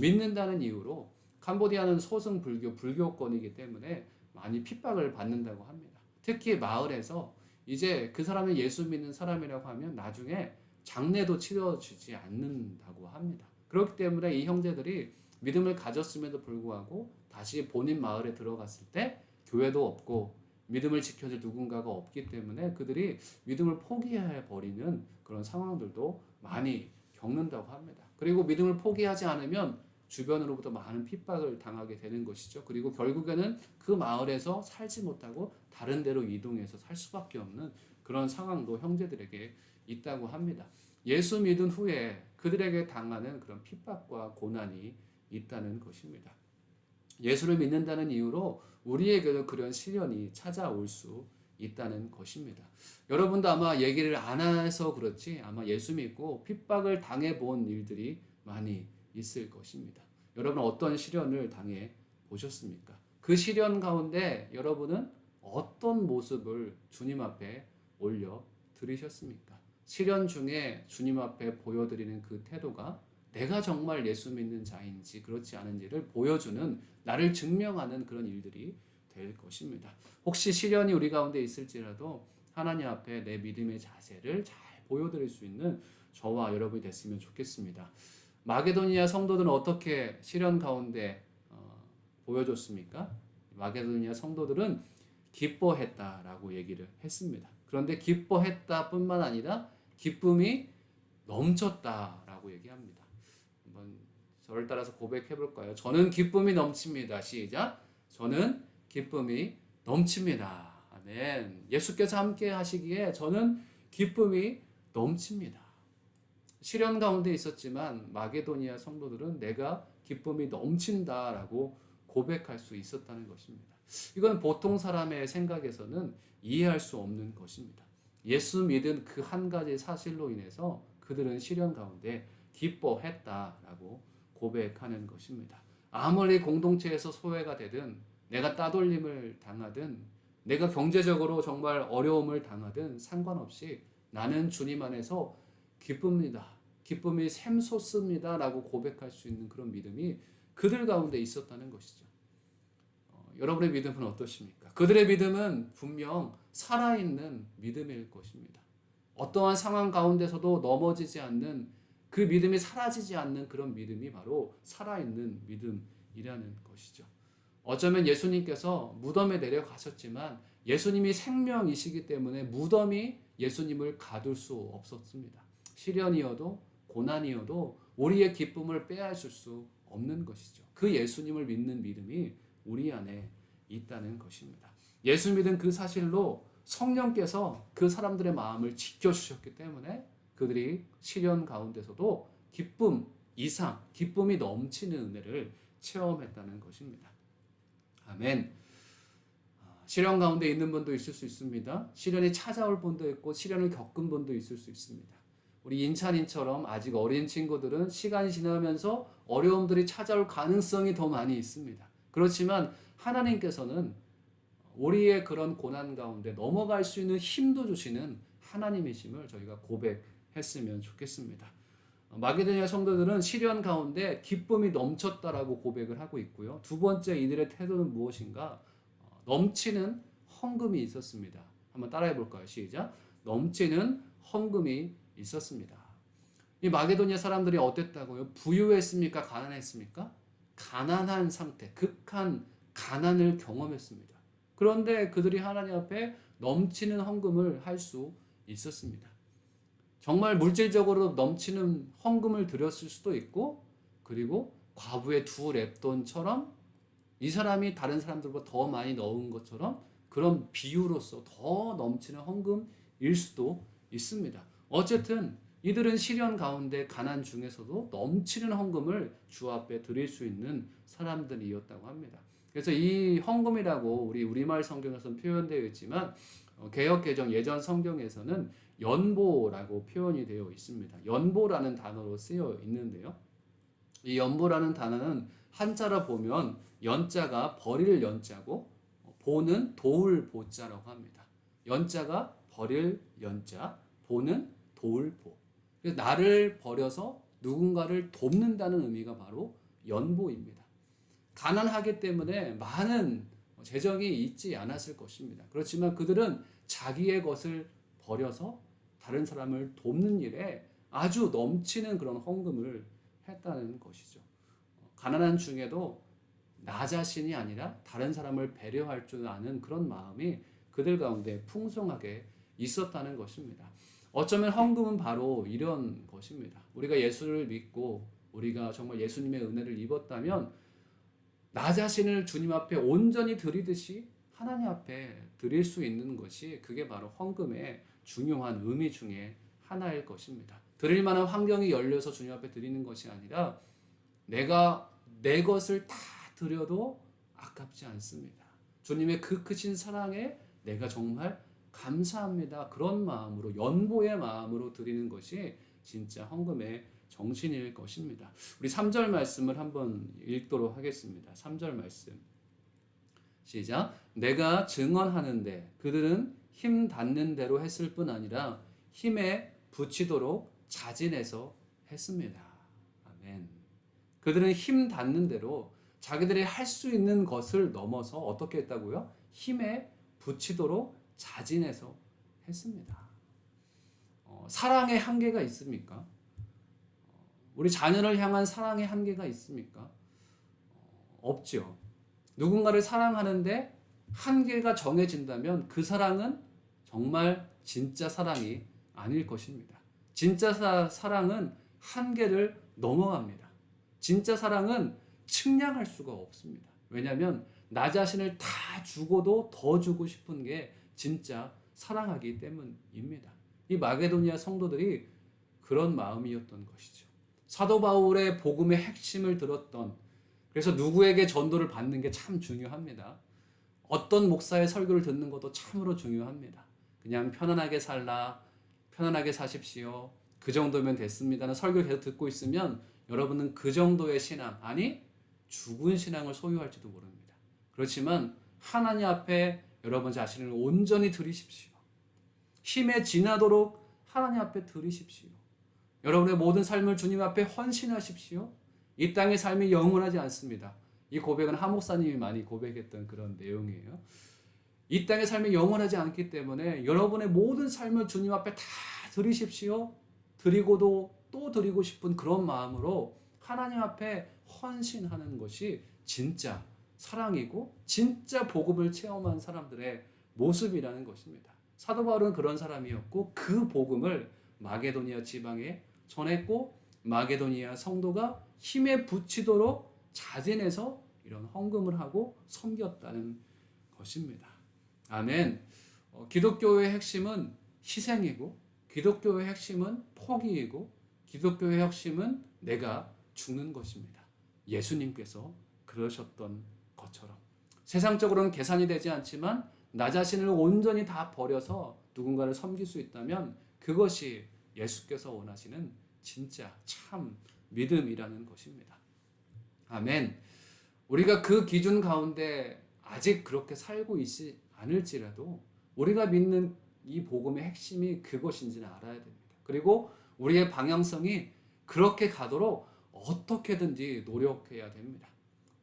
믿는다는 이유로 캄보디아는 소승 불교권이기 때문에 많이 핍박을 받는다고 합니다. 특히 마을에서 이제 그 사람이 예수 믿는 사람이라고 하면 나중에 장례도 치러주지 않는다고 합니다. 그렇기 때문에 이 형제들이 믿음을 가졌음에도 불구하고 다시 본인 마을에 들어갔을 때 교회도 없고 믿음을 지켜줄 누군가가 없기 때문에 그들이 믿음을 포기해 버리는 그런 상황들도 많이 겪는다고 합니다. 그리고 믿음을 포기하지 않으면 주변으로부터 많은 핍박을 당하게 되는 것이죠. 그리고 결국에는 그 마을에서 살지 못하고 다른 데로 이동해서 살 수밖에 없는 그런 상황도 형제들에게 있다고 합니다. 예수 믿은 후에 그들에게 당하는 그런 핍박과 고난이 있다는 것입니다. 예수를 믿는다는 이유로 우리에게도 그런 시련이 찾아올 수 있다는 것입니다. 여러분도 아마 얘기를 안 해서 그렇지 아마 예수 믿고 핍박을 당해본 일들이 많이 있을 것입니다. 여러분 어떤 시련을 당해 보셨습니까? 그 시련 가운데 여러분은 어떤 모습을 주님 앞에 올려 드리셨습니까? 시련 중에 주님 앞에 보여드리는 그 태도가 내가 정말 예수 믿는 자인지 그렇지 않은지를 보여주는 나를 증명하는 그런 일들이 될 것입니다. 혹시 시련이 우리 가운데 있을지라도 하나님 앞에 내 믿음의 자세를 잘 보여드릴 수 있는 저와 여러분이 됐으면 좋겠습니다. 마게도니아 성도들은 어떻게 시련 가운데 보여줬습니까? 마게도니아 성도들은 기뻐했다라고 얘기를 했습니다. 그런데 기뻐했다 뿐만 아니라 기쁨이 넘쳤다라고 얘기합니다. 한번 저를 따라서 고백해 볼까요? 저는 기쁨이 넘칩니다. 시작. 저는 기쁨이 넘칩니다. 아멘. 예수께서 함께 하시기에 저는 기쁨이 넘칩니다. 시련 가운데 있었지만 마게도니아 성도들은 내가 기쁨이 넘친다라고 고백할 수 있었다는 것입니다. 이건 보통 사람의 생각에서는 이해할 수 없는 것입니다. 예수 믿은 그 한 가지 사실로 인해서 그들은 시련 가운데 기뻐했다라고 고백하는 것입니다. 아무리 공동체에서 소외가 되든 내가 따돌림을 당하든 내가 경제적으로 정말 어려움을 당하든 상관없이 나는 주님 안에서 기쁩니다. 기쁨이 샘솟습니다. 라고 고백할 수 있는 그런 믿음이 그들 가운데 있었다는 것이죠. 여러분의 믿음은 어떠십니까? 그들의 믿음은 분명 살아있는 믿음일 것입니다. 어떠한 상황 가운데서도 넘어지지 않는 그 믿음이 사라지지 않는 그런 믿음이 바로 살아있는 믿음이라는 것이죠. 어쩌면 예수님께서 무덤에 내려가셨지만 예수님이 생명이시기 때문에 무덤이 예수님을 가둘 수 없었습니다. 시련이어도 고난이어도 우리의 기쁨을 빼앗을 수 없는 것이죠. 그 예수님을 믿는 믿음이 우리 안에 있다는 것입니다. 예수 믿은 그 사실로 성령께서 그 사람들의 마음을 지켜주셨기 때문에 그들이 시련 가운데서도 기쁨 이상, 기쁨이 넘치는 은혜를 체험했다는 것입니다. 아멘. 시련 가운데 있는 분도 있을 수 있습니다. 시련이 찾아올 분도 있고 시련을 겪은 분도 있을 수 있습니다. 우리 인찬이처럼 아직 어린 친구들은 시간이 지나면서 어려움들이 찾아올 가능성이 더 많이 있습니다. 그렇지만 하나님께서는 우리의 그런 고난 가운데 넘어갈 수 있는 힘도 주시는 하나님이심을 저희가 고백했으면 좋겠습니다. 마게도니아 성도들은 시련 가운데 기쁨이 넘쳤다라고 고백을 하고 있고요. 두 번째 이들의 태도는 무엇인가? 넘치는 헌금이 있었습니다. 한번 따라해 볼까요? 시작. 넘치는 헌금이 있었습니다. 이 마게도니아 사람들이 어땠다고요? 부유했습니까? 가난했습니까? 가난한 상태, 극한 가난을 경험했습니다. 그런데 그들이 하나님 앞에 넘치는 헌금을 할 수 있었습니다. 정말 물질적으로 넘치는 헌금을 드렸을 수도 있고, 그리고 과부의 2렙돈처럼 이 사람이 다른 사람들보다 더 많이 넣은 것처럼 그런 비유로서 더 넘치는 헌금일 수도 있습니다. 어쨌든 이들은 시련 가운데 가난 중에서도 넘치는 헌금을 주 앞에 드릴 수 있는 사람들이었다고 합니다. 그래서 이 헌금이라고 우리말 성경에서는 표현되어 있지만 개역개정 예전 성경에서는 연보라고 표현이 되어 있습니다. 연보라는 단어로 쓰여 있는데요. 이 연보라는 단어는 한자로 보면 연자가 버릴 연자고 보는 도울 보자라고 합니다. 연자가 버릴 연자, 보는 도울 보. 그래서 나를 버려서 누군가를 돕는다는 의미가 바로 연보입니다. 가난하기 때문에 많은 재정이 있지 않았을 것입니다. 그렇지만 그들은 자기의 것을 버려서 다른 사람을 돕는 일에 아주 넘치는 그런 헌금을 했다는 것이죠. 가난한 중에도 나 자신이 아니라 다른 사람을 배려할 줄 아는 그런 마음이 그들 가운데 풍성하게 있었다는 것입니다. 어쩌면 헌금은 바로 이런 것입니다. 우리가 예수를 믿고 우리가 정말 예수님의 은혜를 입었다면 나 자신을 주님 앞에 온전히 드리듯이 하나님 앞에 드릴 수 있는 것이 그게 바로 헌금의 중요한 의미 중에 하나일 것입니다. 드릴 만한 환경이 열려서 주님 앞에 드리는 것이 아니라 내가 내 것을 다 드려도 아깝지 않습니다. 주님의 그 크신 사랑에 내가 정말 감사합니다. 그런 마음으로, 연보의 마음으로 드리는 것이 진짜 헌금의 정신일 것입니다. 우리 3절 말씀을 한번 읽도록 하겠습니다. 3절 말씀. 시작. 내가 증언하는데 그들은 힘 닿는 대로 했을 뿐 아니라 힘에 부치도록 자진해서 했습니다. 아멘. 그들은 힘 닿는 대로 자기들이 할 수 있는 것을 넘어서 어떻게 했다고요? 힘에 부치도록 자진해서 했습니다. 사랑의 한계가 있습니까? 우리 자녀를 향한 사랑의 한계가 있습니까? 없죠. 누군가를 사랑하는데 한계가 정해진다면 그 사랑은 정말 진짜 사랑이 아닐 것입니다. 진짜 사랑은 한계를 넘어갑니다. 진짜 사랑은 측량할 수가 없습니다. 왜냐하면 나 자신을 다 주고도 더 주고 싶은 게 진짜 사랑하기 때문입니다. 이 마게도니아 성도들이 그런 마음이었던 것이죠. 사도 바울의 복음의 핵심을 들었던, 그래서 누구에게 전도를 받는 게 참 중요합니다. 어떤 목사의 설교를 듣는 것도 참으로 중요합니다. 그냥 편안하게 살라, 편안하게 사십시오, 그 정도면 됐습니다는 설교 계속 듣고 있으면 여러분은 그 정도의 신앙, 아니 죽은 신앙을 소유할지도 모릅니다. 그렇지만 하나님 앞에 여러분 자신을 온전히 드리십시오. 힘에 지나도록 하나님 앞에 드리십시오. 여러분의 모든 삶을 주님 앞에 헌신하십시오. 이 땅의 삶이 영원하지 않습니다. 이 고백은 하 목사님이 많이 고백했던 그런 내용이에요. 이 땅의 삶이 영원하지 않기 때문에 여러분의 모든 삶을 주님 앞에 다 드리십시오. 드리고도 또 드리고 싶은 그런 마음으로 하나님 앞에 헌신하는 것이 진짜 사랑이고 진짜 복음을 체험한 사람들의 모습이라는 것입니다. 사도 바울은 그런 사람이었고 그 복음을 마게도니아 지방에 전했고 마게도니아 성도가 힘에 부치도록 자진해서 이런 헌금을 하고 섬겼다는 것입니다. 아멘. 기독교의 핵심은 희생이고 기독교의 핵심은 포기이고 기독교의 핵심은 내가 죽는 것입니다. 예수님께서 그러셨던 것처럼 세상적으로는 계산이 되지 않지만 나 자신을 온전히 다 버려서 누군가를 섬길 수 있다면 그것이 예수께서 원하시는 진짜 참 믿음이라는 것입니다. 아멘. 우리가 그 기준 가운데 아직 그렇게 살고 있지 않을지라도 우리가 믿는 이 복음의 핵심이 그것인지는 알아야 됩니다. 그리고 우리의 방향성이 그렇게 가도록 어떻게든지 노력해야 됩니다.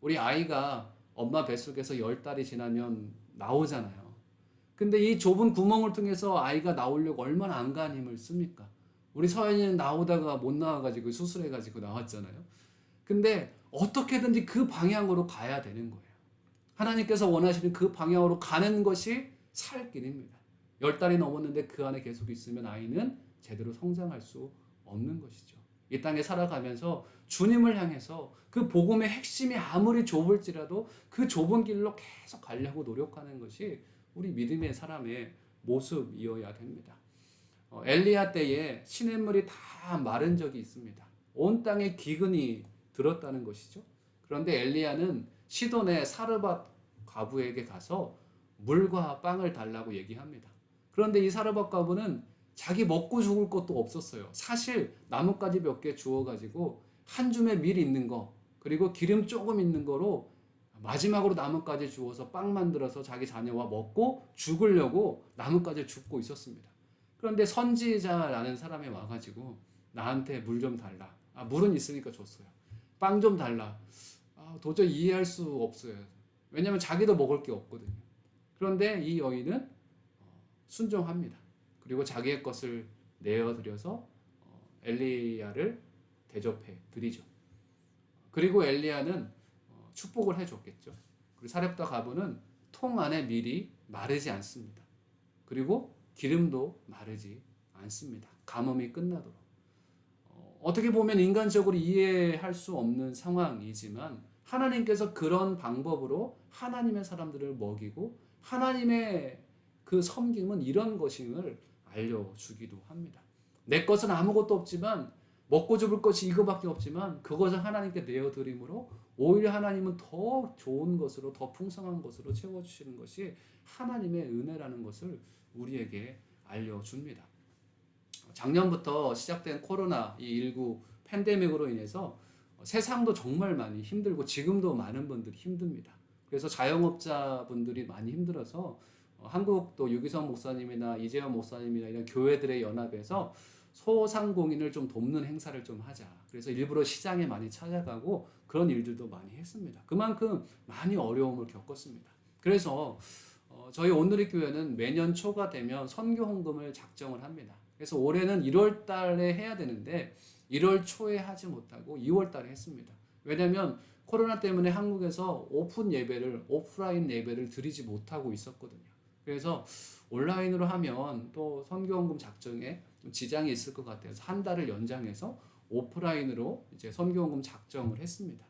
우리 아이가 엄마 뱃속에서 10달이 지나면 나오잖아요. 근데 이 좁은 구멍을 통해서 아이가 나오려고 얼마나 안간 힘을 씁니까? 우리 서연이는 나오다가 못 나와가지고 수술해가지고 나왔잖아요. 근데 어떻게든지 그 방향으로 가야 되는 거예요. 하나님께서 원하시는 그 방향으로 가는 것이 살 길입니다. 10달이 넘었는데 그 안에 계속 있으면 아이는 제대로 성장할 수 없는 것이죠. 이 땅에 살아가면서 주님을 향해서 그 복음의 핵심이 아무리 좁을지라도 그 좁은 길로 계속 가려고 노력하는 것이 우리 믿음의 사람의 모습이어야 됩니다. 엘리야 때에 시냇물이 다 마른 적이 있습니다. 온 땅에 기근이 들었다는 것이죠. 그런데 엘리야는 시돈의 사르밧 과부에게 가서 물과 빵을 달라고 얘기합니다. 그런데 이 사르밧 과부는 자기 먹고 죽을 것도 없었어요. 사실 나뭇가지 몇 개 주워가지고 한 줌에 밀 있는 거 그리고 기름 조금 있는 거로 마지막으로 나뭇가지 주워서 빵 만들어서 자기 자녀와 먹고 죽으려고 나뭇가지를 줍고 있었습니다. 그런데 선지자라는 사람이 와가지고 나한테 물 좀 달라. 물은 있으니까 줬어요. 빵 좀 달라. 도저히 이해할 수 없어요. 왜냐하면 자기도 먹을 게 없거든요. 그런데 이 여인은 순종합니다. 그리고 자기의 것을 내어드려서 엘리야를 대접해 드리죠. 그리고 엘리야는 축복을 해줬겠죠. 그리고 사렙다 과부는 통 안에 밀이 마르지 않습니다. 그리고 기름도 마르지 않습니다. 가뭄이 끝나도록. 어떻게 보면 인간적으로 이해할 수 없는 상황이지만 하나님께서 그런 방법으로 하나님의 사람들을 먹이고 하나님의 그 섬김은 이런 것임을 알려주기도 합니다. 내 것은 아무것도 없지만 먹고 죽을 것이 이거밖에 없지만 그것을 하나님께 내어드림으로 오히려 하나님은 더 좋은 것으로 더 풍성한 것으로 채워주시는 것이 하나님의 은혜라는 것을 우리에게 알려줍니다. 작년부터 시작된 코로나19 팬데믹으로 인해서 세상도 정말 많이 힘들고 지금도 많은 분들이 힘듭니다. 그래서 자영업자분들이 많이 힘들어서 한국도 유기성 목사님이나 이재현 목사님이나 이런 교회들의 연합에서 소상공인을 좀 돕는 행사를 좀 하자. 그래서 일부러 시장에 많이 찾아가고 그런 일들도 많이 했습니다. 그만큼 많이 어려움을 겪었습니다. 그래서 저희 오늘의 교회는 매년 초가 되면 선교 헌금을 작정을 합니다. 그래서 올해는 1월 달에 해야 되는데 1월 초에 하지 못하고 2월 달에 했습니다. 왜냐하면 코로나 때문에 한국에서 오프라인 예배를 드리지 못하고 있었거든요. 그래서 온라인으로 하면 또 선교헌금 작정에 좀 지장이 있을 것 같아서 한 달을 연장해서 오프라인으로 이제 선교헌금 작정을 했습니다.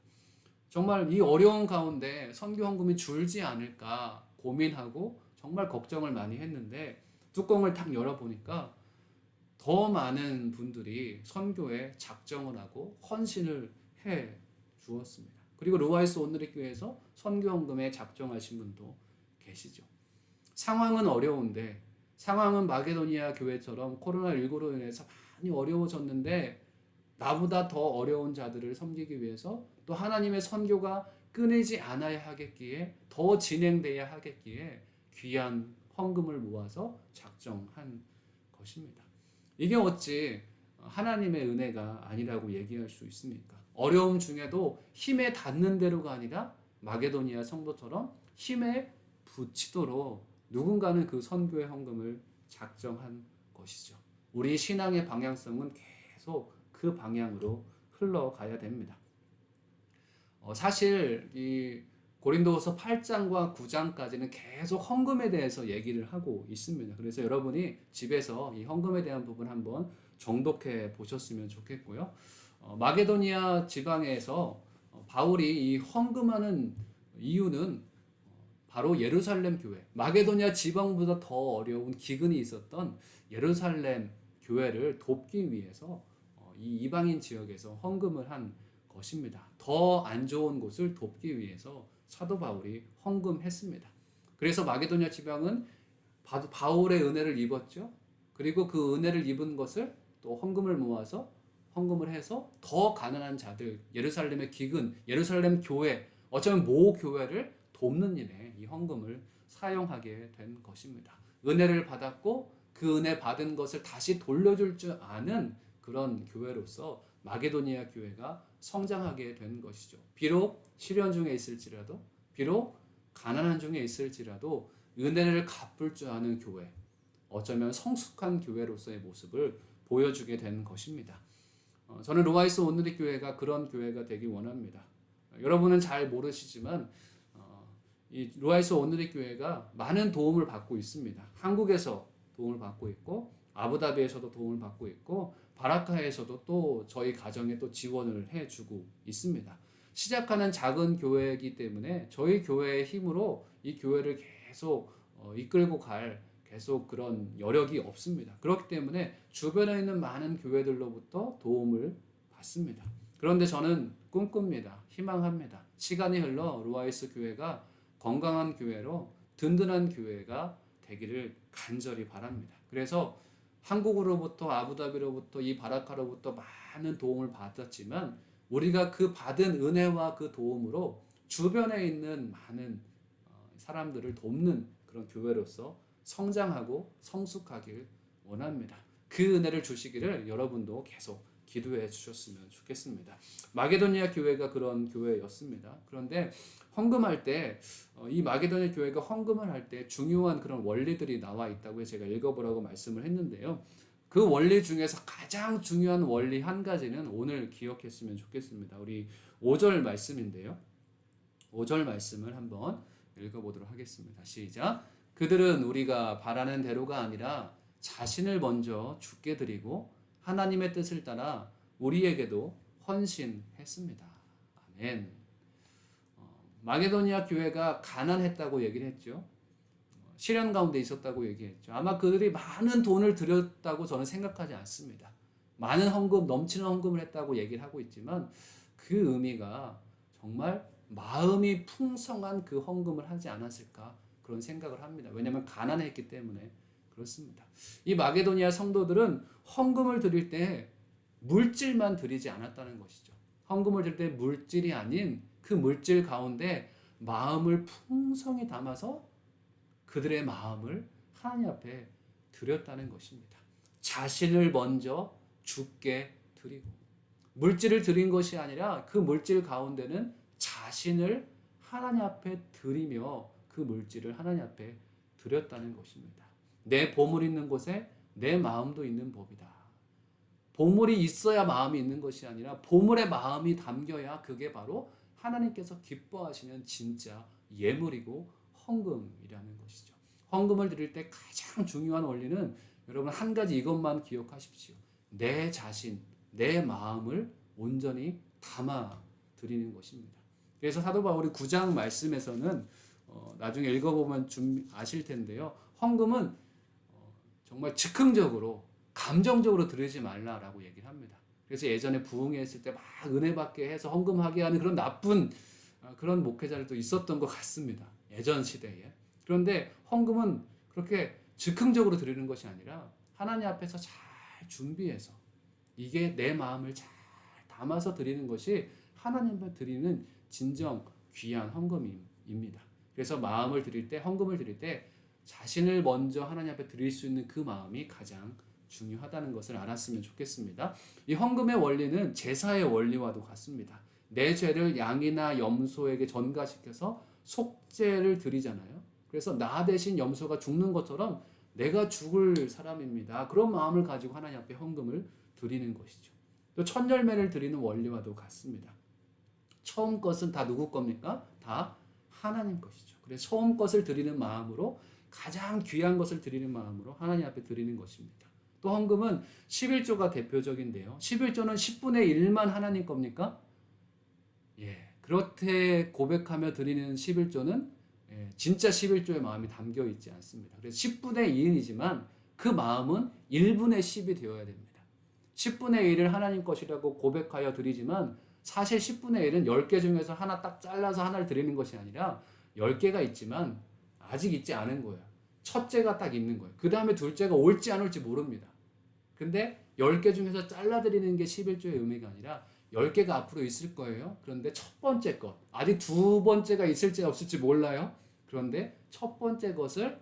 정말 이 어려운 가운데 선교헌금이 줄지 않을까 고민하고 정말 걱정을 많이 했는데 뚜껑을 탁 열어보니까 더 많은 분들이 선교에 작정을 하고 헌신을 해 주었습니다. 그리고 루아이스 오늘의 교회에서 선교헌금에 작정하신 분도 계시죠. 상황은 어려운데 상황은 마게도니아 교회처럼 코로나19로 인해서 많이 어려워졌는데 나보다 더 어려운 자들을 섬기기 위해서 또 하나님의 선교가 끊이지 않아야 하겠기에 더 진행돼야 하겠기에 귀한 헌금을 모아서 작정한 것입니다. 이게 어찌 하나님의 은혜가 아니라고 얘기할 수 있습니까? 어려움 중에도 힘에 닿는 대로가 아니라 마게도니아 성도처럼 힘에 부치도록 누군가는 그 선교의 헌금을 작정한 것이죠. 우리 신앙의 방향성은 계속 그 방향으로 흘러가야 됩니다. 사실 이 고린도후서 8장과 9장까지는 계속 헌금에 대해서 얘기를 하고 있습니다. 그래서 여러분이 집에서 이 헌금에 대한 부분 한번 정독해 보셨으면 좋겠고요. 마게도니아 지방에서 바울이 이 헌금하는 이유는 바로 예루살렘 교회, 마게도니아 지방보다 더 어려운 기근이 있었던 예루살렘 교회를 돕기 위해서 이 이방인 지역에서 헌금을 한 것입니다. 더 안 좋은 곳을 돕기 위해서 사도 바울이 헌금했습니다. 그래서 마게도니아 지방은 바울의 은혜를 입었죠. 그리고 그 은혜를 입은 것을 또 헌금을 모아서 헌금을 해서 더 가난한 자들, 예루살렘의 기근, 예루살렘 교회, 어쩌면 모 교회를 돕는 일에 이 헌금을 사용하게 된 것입니다. 은혜를 받았고 그 은혜 받은 것을 다시 돌려줄 줄 아는 그런 교회로서 마게도니아 교회가 성장하게 된 것이죠. 비록 시련 중에 있을지라도, 비록 가난한 중에 있을지라도 은혜를 갚을 줄 아는 교회, 어쩌면 성숙한 교회로서의 모습을 보여주게 된 것입니다. 저는 루아이스 오늘의 교회가 그런 교회가 되길 원합니다. 여러분은 잘 모르시지만 이 루아이스 오늘의 교회가 많은 도움을 받고 있습니다. 한국에서 도움을 받고 있고 아부다비에서도 도움을 받고 있고 바라카에서도 또 저희 가정에 또 지원을 해주고 있습니다. 시작하는 작은 교회이기 때문에 저희 교회의 힘으로 이 교회를 계속 이끌고 갈 계속 그런 여력이 없습니다. 그렇기 때문에 주변에 있는 많은 교회들로부터 도움을 받습니다. 그런데 저는 꿈꿉니다. 희망합니다. 시간이 흘러 루아이스 교회가 건강한 교회로 든든한 교회가 되기를 간절히 바랍니다. 그래서 한국으로부터 아부다비로부터 이 바라카로부터 많은 도움을 받았지만 우리가 그 받은 은혜와 그 도움으로 주변에 있는 많은 사람들을 돕는 그런 교회로서 성장하고 성숙하길 원합니다. 그 은혜를 주시기를 여러분도 계속 기도해 주셨으면 좋겠습니다. 마게도니아 교회가 그런 교회였습니다. 그런데 헌금할 때 이 마게도니아 교회가 헌금을 할 때 중요한 그런 원리들이 나와 있다고 제가 읽어보라고 말씀을 했는데요. 그 원리 중에서 가장 중요한 원리 한 가지는 오늘 기억했으면 좋겠습니다. 우리 5절 말씀인데요. 5절 말씀을 한번 읽어보도록 하겠습니다. 시작. 그들은 우리가 바라는 대로가 아니라 자신을 먼저 주께 드리고 하나님의 뜻을 따라 우리에게도 헌신했습니다. 아멘. 마게도니아 교회가 가난했다고 얘기를 했죠. 시련 가운데 있었다고 얘기했죠. 아마 그들이 많은 돈을 들였다고 저는 생각하지 않습니다. 많은 헌금, 넘치는 헌금을 했다고 얘기를 하고 있지만 그 의미가 정말 마음이 풍성한 그 헌금을 하지 않았을까 그런 생각을 합니다. 왜냐하면 가난했기 때문에 그렇습니다. 이 마게도니아 성도들은 헌금을 드릴 때 물질만 드리지 않았다는 것이죠. 헌금을 드릴 때 물질이 아닌 그 물질 가운데 마음을 풍성히 담아서 그들의 마음을 하나님 앞에 드렸다는 것입니다. 자신을 먼저 주께 드리고, 물질을 드린 것이 아니라 그 물질 가운데는 자신을 하나님 앞에 드리며 그 물질을 하나님 앞에 드렸다는 것입니다. 내 보물 있는 곳에 내 마음도 있는 법이다. 보물이 있어야 마음이 있는 것이 아니라 보물에 마음이 담겨야 그게 바로 하나님께서 기뻐하시는 진짜 예물이고 헌금이라는 것이죠. 헌금을 드릴 때 가장 중요한 원리는 여러분 한 가지 이것만 기억하십시오. 내 자신, 내 마음을 온전히 담아 드리는 것입니다. 그래서 사도 바울이 9장 말씀에서는 나중에 읽어보면 좀 아실 텐데요. 헌금은 정말 즉흥적으로 감정적으로 드리지 말라라고 얘기를 합니다. 그래서 예전에 부흥회 했을 때 막 은혜 받게 해서 헌금하게 하는 그런 나쁜 그런 목회자들도 있었던 것 같습니다. 예전 시대에. 그런데 헌금은 그렇게 즉흥적으로 드리는 것이 아니라 하나님 앞에서 잘 준비해서 이게 내 마음을 잘 담아서 드리는 것이 하나님 앞에 드리는 진정 귀한 헌금입니다. 그래서 마음을 드릴 때, 헌금을 드릴 때 자신을 먼저 하나님 앞에 드릴 수 있는 그 마음이 가장 중요하다는 것을 알았으면 좋겠습니다. 이 헌금의 원리는 제사의 원리와도 같습니다. 내 죄를 양이나 염소에게 전가시켜서 속죄를 드리잖아요. 그래서 나 대신 염소가 죽는 것처럼 내가 죽을 사람입니다. 그런 마음을 가지고 하나님 앞에 헌금을 드리는 것이죠. 또 첫 열매를 드리는 원리와도 같습니다. 처음 것은 다 누구 겁니까? 다 하나님 것이죠. 그래서 처음 것을 드리는 마음으로 가장 귀한 것을 드리는 마음으로 하나님 앞에 드리는 것입니다. 또 헌금은 11조가 대표적인데요. 11조는 10분의 1만 하나님 겁니까? 그렇게 고백하며 드리는 11조는 진짜 11조의 마음이 담겨 있지 않습니다. 그래서 10분의 2이지만 그 마음은 1분의 10이 되어야 됩니다. 10분의 1을 하나님 것이라고 고백하여 드리지만 사실 10분의 1은 10개 중에서 하나 딱 잘라서 하나를 드리는 것이 아니라 10개가 있지만 아직 있지 않은 거예요. 첫째가 딱 있는 거예요. 그 다음에 둘째가 올지 안 올지 모릅니다. 근데 10개 중에서 잘라드리는 게 11조의 의미가 아니라 10개가 앞으로 있을 거예요. 그런데 첫 번째 것, 아직 두 번째가 있을지 없을지 몰라요. 그런데 첫 번째 것을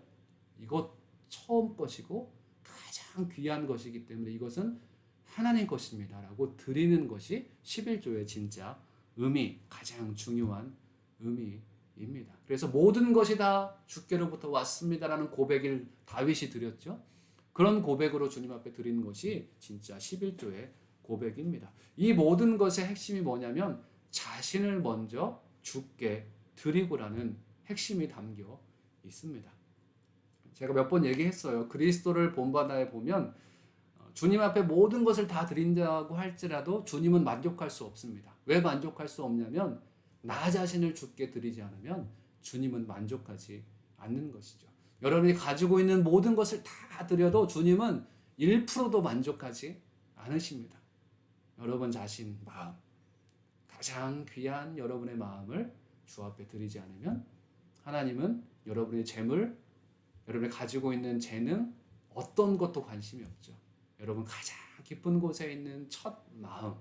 이것 처음 것이고 가장 귀한 것이기 때문에 이것은 하나님 것입니다 라고 드리는 것이 11조의 진짜 의미, 가장 중요한 의미입니다. 그래서 모든 것이 다 주께로부터 왔습니다라는 고백을 다윗이 드렸죠. 그런 고백으로 주님 앞에 드리는 것이 진짜 11조의 고백입니다. 이 모든 것의 핵심이 뭐냐면 자신을 먼저 주께 드리고라는 핵심이 담겨 있습니다. 제가 몇 번 얘기했어요. 그리스도를 본받아에 보면 주님 앞에 모든 것을 다 드린다고 할지라도 주님은 만족할 수 없습니다. 왜 만족할 수 없냐면 나 자신을 주께 드리지 않으면 주님은 만족하지 않는 것이죠. 여러분이 가지고 있는 모든 것을 다 드려도 주님은 1%도 만족하지 않으십니다. 여러분 자신 마음, 가장 귀한 여러분의 마음을 주 앞에 드리지 않으면 하나님은 여러분의 재물, 여러분이 가지고 있는 재능, 어떤 것도 관심이 없죠. 여러분 가장 깊은 곳에 있는 첫 마음,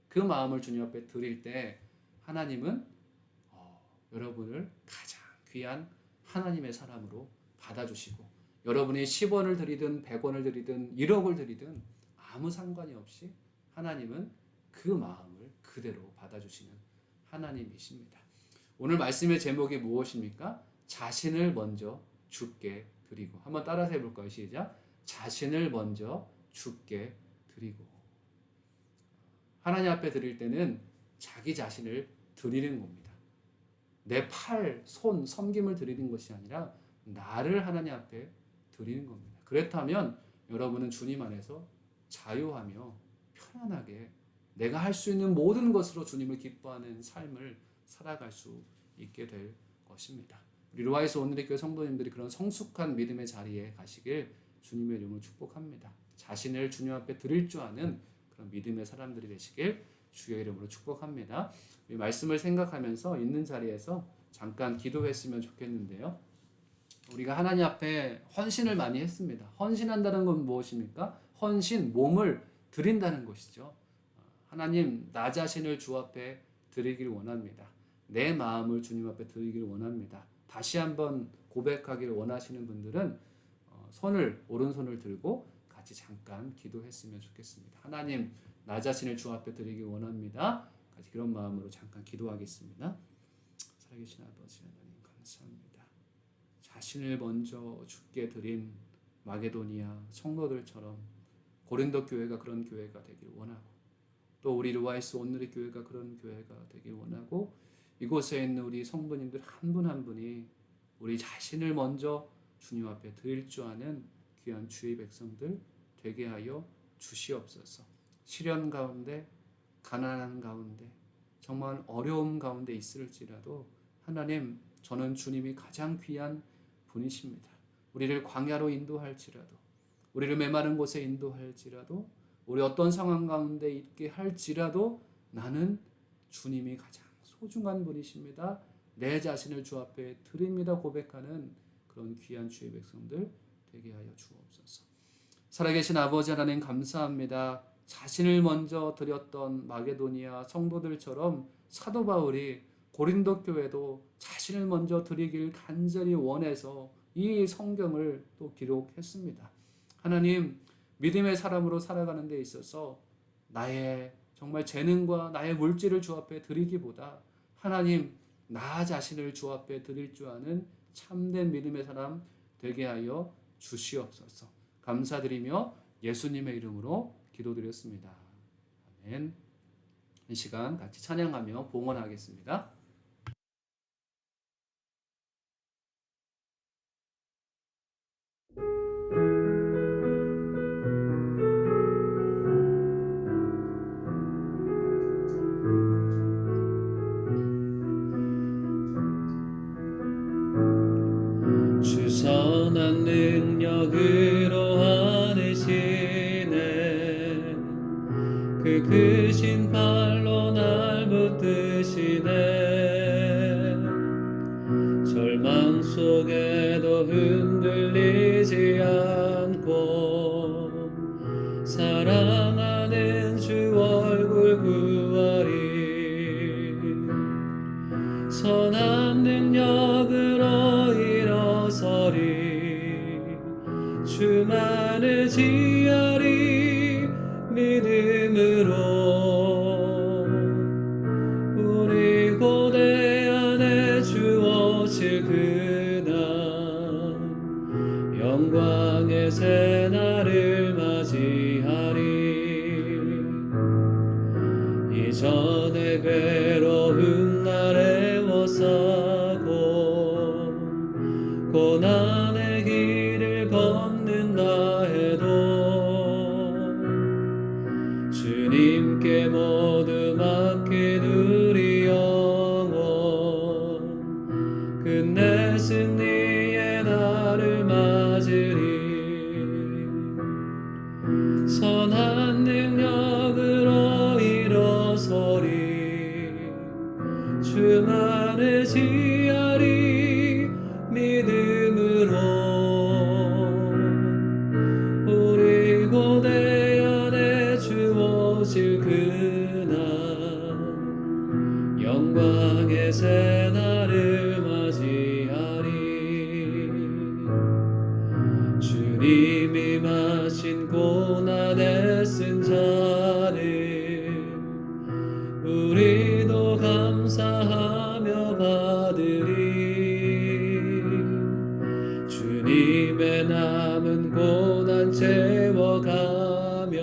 그 마음을 주님 앞에 드릴 때 하나님은 여러분을 가장 귀한 하나님의 사람으로 받아주시고 여러분이 10원을 드리든 100원을 드리든 1억을 드리든 아무 상관이 없이 하나님은 그 마음을 그대로 받아주시는 하나님이십니다. 오늘 말씀의 제목이 무엇입니까? 자신을 먼저 주께 드리고. 한번 따라서 해볼까요? 시작. 자신을 먼저 주께 드리고. 하나님 앞에 드릴 때는 자기 자신을 드리는 겁니다. 내 팔, 손, 섬김을 드리는 것이 아니라 나를 하나님 앞에 드리는 겁니다. 그렇다면 여러분은 주님 안에서 자유하며 편안하게 내가 할 수 있는 모든 것으로 주님을 기뻐하는 삶을 살아갈 수 있게 될 것입니다. 우리 로아에서 오늘의 교회 성도님들이 그런 성숙한 믿음의 자리에 가시길 주님의 이름으로 축복합니다. 자신을 주님 앞에 드릴 줄 아는 그런 믿음의 사람들이 되시길 주의 이름으로 축복합니다. 이 말씀을 생각하면서 있는 자리에서 잠깐 기도했으면 좋겠는데요. 우리가 하나님 앞에 헌신을 많이 했습니다. 헌신한다는 건 무엇입니까? 헌신, 몸을 드린다는 것이죠. 하나님, 나 자신을 주 앞에 드리길 원합니다. 내 마음을 주님 앞에 드리길 원합니다. 다시 한번 고백하기를 원하시는 분들은 오른손을 들고 같이 잠깐 기도했으면 좋겠습니다. 하나님, 나 자신을 주 앞에 드리길 원합니다. 같이 그런 마음으로 잠깐 기도하겠습니다. 살아계신 아버지 하나님, 감사합니다. 자신을 먼저 주께 드린 마게도니아 성도들처럼 고린도 교회가 그런 교회가 되길 원하고, 또 우리 루아이스 온누리 교회가 그런 교회가 되길 원하고, 이곳에 있는 우리 성도님들 한 분 한 분이 우리 자신을 먼저 주님 앞에 드릴 줄 아는 귀한 주의 백성들 되게 하여 주시옵소서. 시련 가운데, 가난한 가운데, 정말 어려움 가운데 있을지라도 하나님, 저는 주님이 가장 귀한 분이십니다. 우리를 광야로 인도할지라도, 우리를 메마른 곳에 인도할지라도, 우리 어떤 상황 가운데 있게 할지라도 나는 주님이 가장 소중한 분이십니다. 내 자신을 주 앞에 드립니다 고백하는 그런 귀한 주의 백성들 되게 하여 주옵소서. 살아계신 아버지 하나님, 감사합니다. 자신을 먼저 드렸던 마게도니아 성도들처럼 사도 바울이 고린도 교회도 자신을 먼저 드리길 간절히 원해서 이 성경을 또 기록했습니다. 하나님, 믿음의 사람으로 살아가는 데 있어서 나의 정말 재능과 나의 물질을 주 앞에 드리기보다 하나님, 나 자신을 주 앞에 드릴 줄 아는 참된 믿음의 사람 되게 하여 주시옵소서. 감사드리며 예수님의 이름으로 기도드렸습니다. 아멘. 이 시간 같이 찬양하며 봉헌하겠습니다. 주 선한 능력으로 하시네 그 크신 팔로 날 붙드시네 절망 속에도 흔들리지 않고 사랑하는 주 얼굴 구하리 선한 능력으로 일어서리 주만을 지하리 믿음으로 우리 고대 안에 주어질 그날 영광의 새날을 맞이하리 이전에 괴로운 날에 워싸고 고난의 길을 걷는다 해도 주님께 모두 맡긴 우리 영혼 끝내 승리의 날을 맞으리 선한 능력으로 일어서리 주만을 지하리 믿음으로 우리 고대 안에 주어질 그날 영광의 새날을 맞이하리 주님이 마신 고난에 쓴 잔을 우리도 감사하며 받으리 주님의 남은 고난 채워가며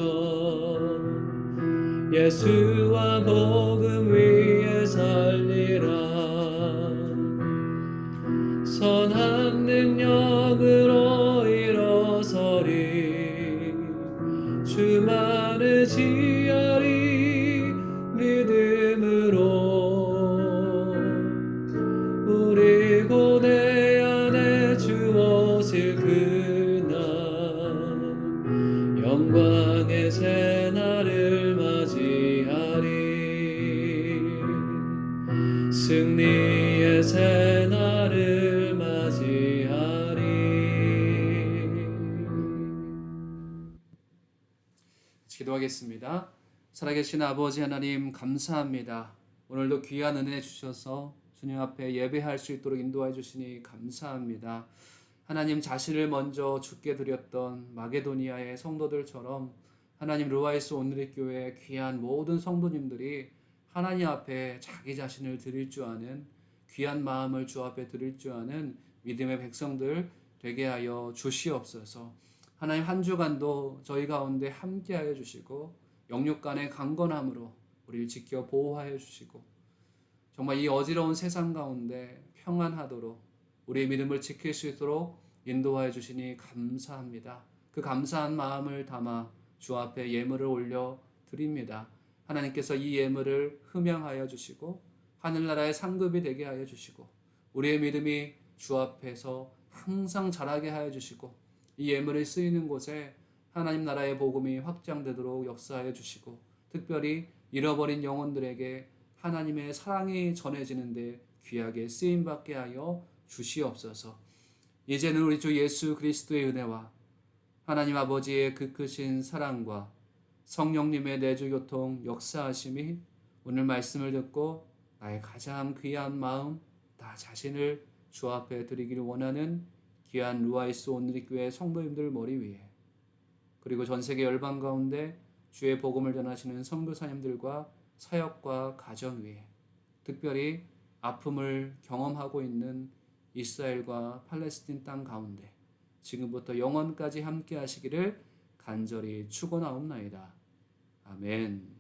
예수와 복음 위에 살리라 선한 능력으로 일어서리 주만을 지하리 믿음으로 우리 고대 안에 주어질 그날 영광의 새날을 맞이하리 승리의 새날을 맞이하리 기도하겠습니다. 살아계신 아버지 하나님 감사합니다. 오늘도 귀한 은혜 주셔서 주님 앞에 예배할 수 있도록 인도해 주시니 감사합니다. 하나님 자신을 먼저 죽게 드렸던 마게도니아의 성도들처럼 하나님 루아이스 온누리교회 귀한 모든 성도님들이 하나님 앞에 자기 자신을 드릴 줄 아는 귀한 마음을 주 앞에 드릴 줄 아는 믿음의 백성들 되게 하여 주시옵소서. 하나님 한 주간도 저희 가운데 함께하여 주시고 영육간의 강건함으로 우리를 지켜 보호하여 주시고 정말 이 어지러운 세상 가운데 평안하도록 우리의 믿음을 지킬 수 있도록 인도하여 주시니 감사합니다. 그 감사한 마음을 담아 주 앞에 예물을 올려 드립니다. 하나님께서 이 예물을 흠양하여 주시고 하늘나라의 상급이 되게 하여 주시고 우리의 믿음이 주 앞에서 항상 자라게 하여 주시고 이 예물이 쓰이는 곳에 하나님 나라의 복음이 확장되도록 역사하여 주시고 특별히 잃어버린 영혼들에게 하나님의 사랑이 전해지는데 귀하게 쓰임받게 하여 주시옵소서. 이제는 우리 주 예수 그리스도의 은혜와 하나님 아버지의 그 크신 사랑과 성령님의 내주교통 역사하심이 오늘 말씀을 듣고 나의 가장 귀한 마음 나 자신을 주 앞에 드리기를 원하는 귀한 루아이스 온누리교회 성도님들 머리 위에 그리고 전세계 열방 가운데 주의 복음을 전하시는 선교사님들과 사역과 가정 위에 특별히 아픔을 경험하고 있는 이스라엘과 팔레스틴 땅 가운데 지금부터 영원까지 함께 하시기를 간절히 축원하옵나이다. 아멘.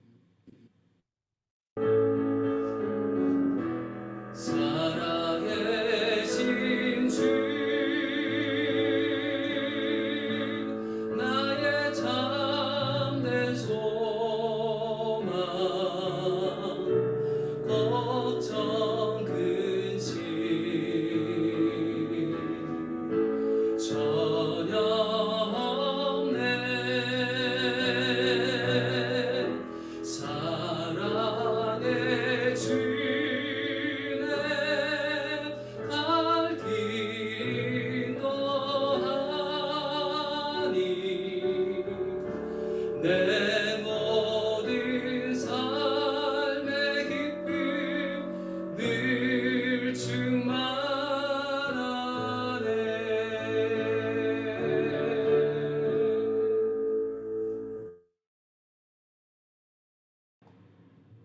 살아계신 주 나의 참된 소망 걱정 근심 전혀 없네 사랑의 주네 갈 길 인도하니 내 모든 삶의 기쁨 늘 충만하네.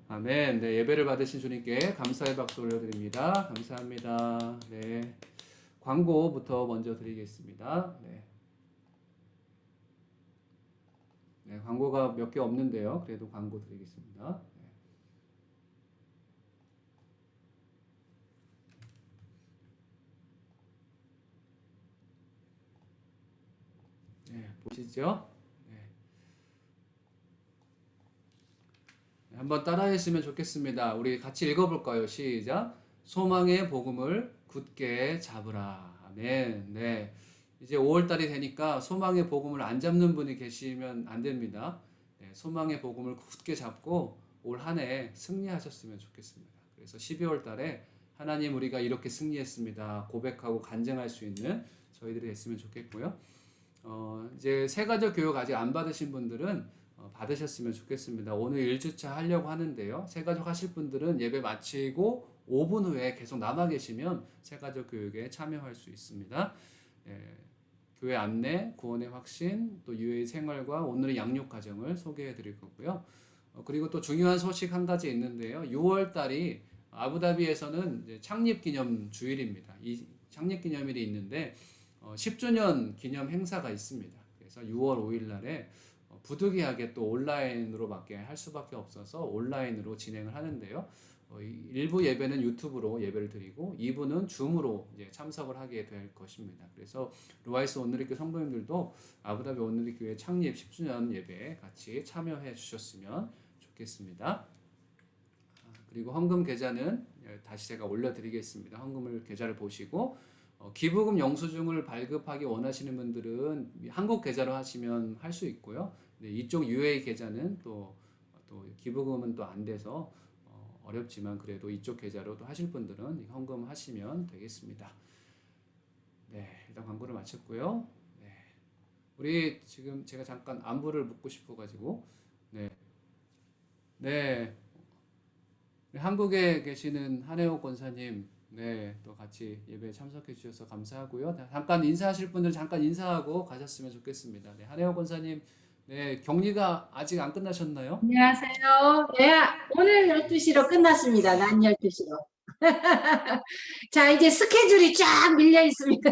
아멘. 네, 예배를 받으신 주님께 감사의 박수 올려드립니다. 감사합니다. 네, 광고부터 먼저 드리겠습니다. 네, 광고가 몇 개 없는데요. 그래도 광고 드리겠습니다. 네, 보시죠. 한번 따라했으면 좋겠습니다. 우리 같이 읽어볼까요? 시작. 소망의 복음을 굳게 잡으라. 아멘. 네. 이제 5월달이 되니까 소망의 복음을 안 잡는 분이 계시면 안 됩니다. 네, 소망의 복음을 굳게 잡고 올 한 해 승리하셨으면 좋겠습니다. 그래서 12월달에 하나님 우리가 이렇게 승리했습니다. 고백하고 간증할 수 있는 저희들이 됐으면 좋겠고요. 이제 새가족 교육 아직 안 받으신 분들은 받으셨으면 좋겠습니다. 오늘 1주차 하려고 하는데요. 새가족 하실 분들은 예배 마치고 5분 후에 계속 남아 계시면 새가족 교육에 참여할 수 있습니다. 교회 안내, 구원의 확신, 또 유해의 생활과 오늘의 양육 과정을 소개해 드릴 거고요. 그리고 또 중요한 소식 한 가지 있는데요. 6월 달이 아부다비에서는 이제 창립 기념 주일입니다. 이 창립 기념일이 있는데 10주년 기념 행사가 있습니다. 그래서 6월 5일 날에 부득이하게 또 온라인으로밖에 할 수밖에 없어서 온라인으로 진행을 하는데요. 일부 예배는 유튜브로 예배를 드리고 2부는 줌으로 이제 참석을 하게 될 것입니다. 그래서 루아이스 온누리교회 성도님들도 아부다비 온누리교회 창립 10주년 예배에 같이 참여해 주셨으면 좋겠습니다. 그리고 헌금 계좌는 다시 제가 올려드리겠습니다. 헌금을 계좌를 보시고 기부금 영수증을 발급하기 원하시는 분들은 한국 계좌로 하시면 할 수 있고요. 네, 이쪽 UA 계좌는 또 기부금은 또 안 돼서 어렵지만 그래도 이쪽 계좌로 또 하실 분들은 헌금하시면 되겠습니다. 네, 일단 광고를 마쳤고요. 네, 우리 지금 제가 잠깐 안부를 묻고 싶어가지고, 네, 네, 네, 한국에 계시는 한혜옥 권사님, 네, 또 같이 예배에 참석해 주셔서 감사하고요. 네, 잠깐 인사하실 분들 잠깐 인사하고 가셨으면 좋겠습니다. 네, 한혜옥 권사님, 네, 격리가 아직 안 끝나셨나요? 안녕하세요. 네, 오늘 12시로 끝났습니다. 낮 12시로. 자, 이제 스케줄이 쫙 밀려 있습니다.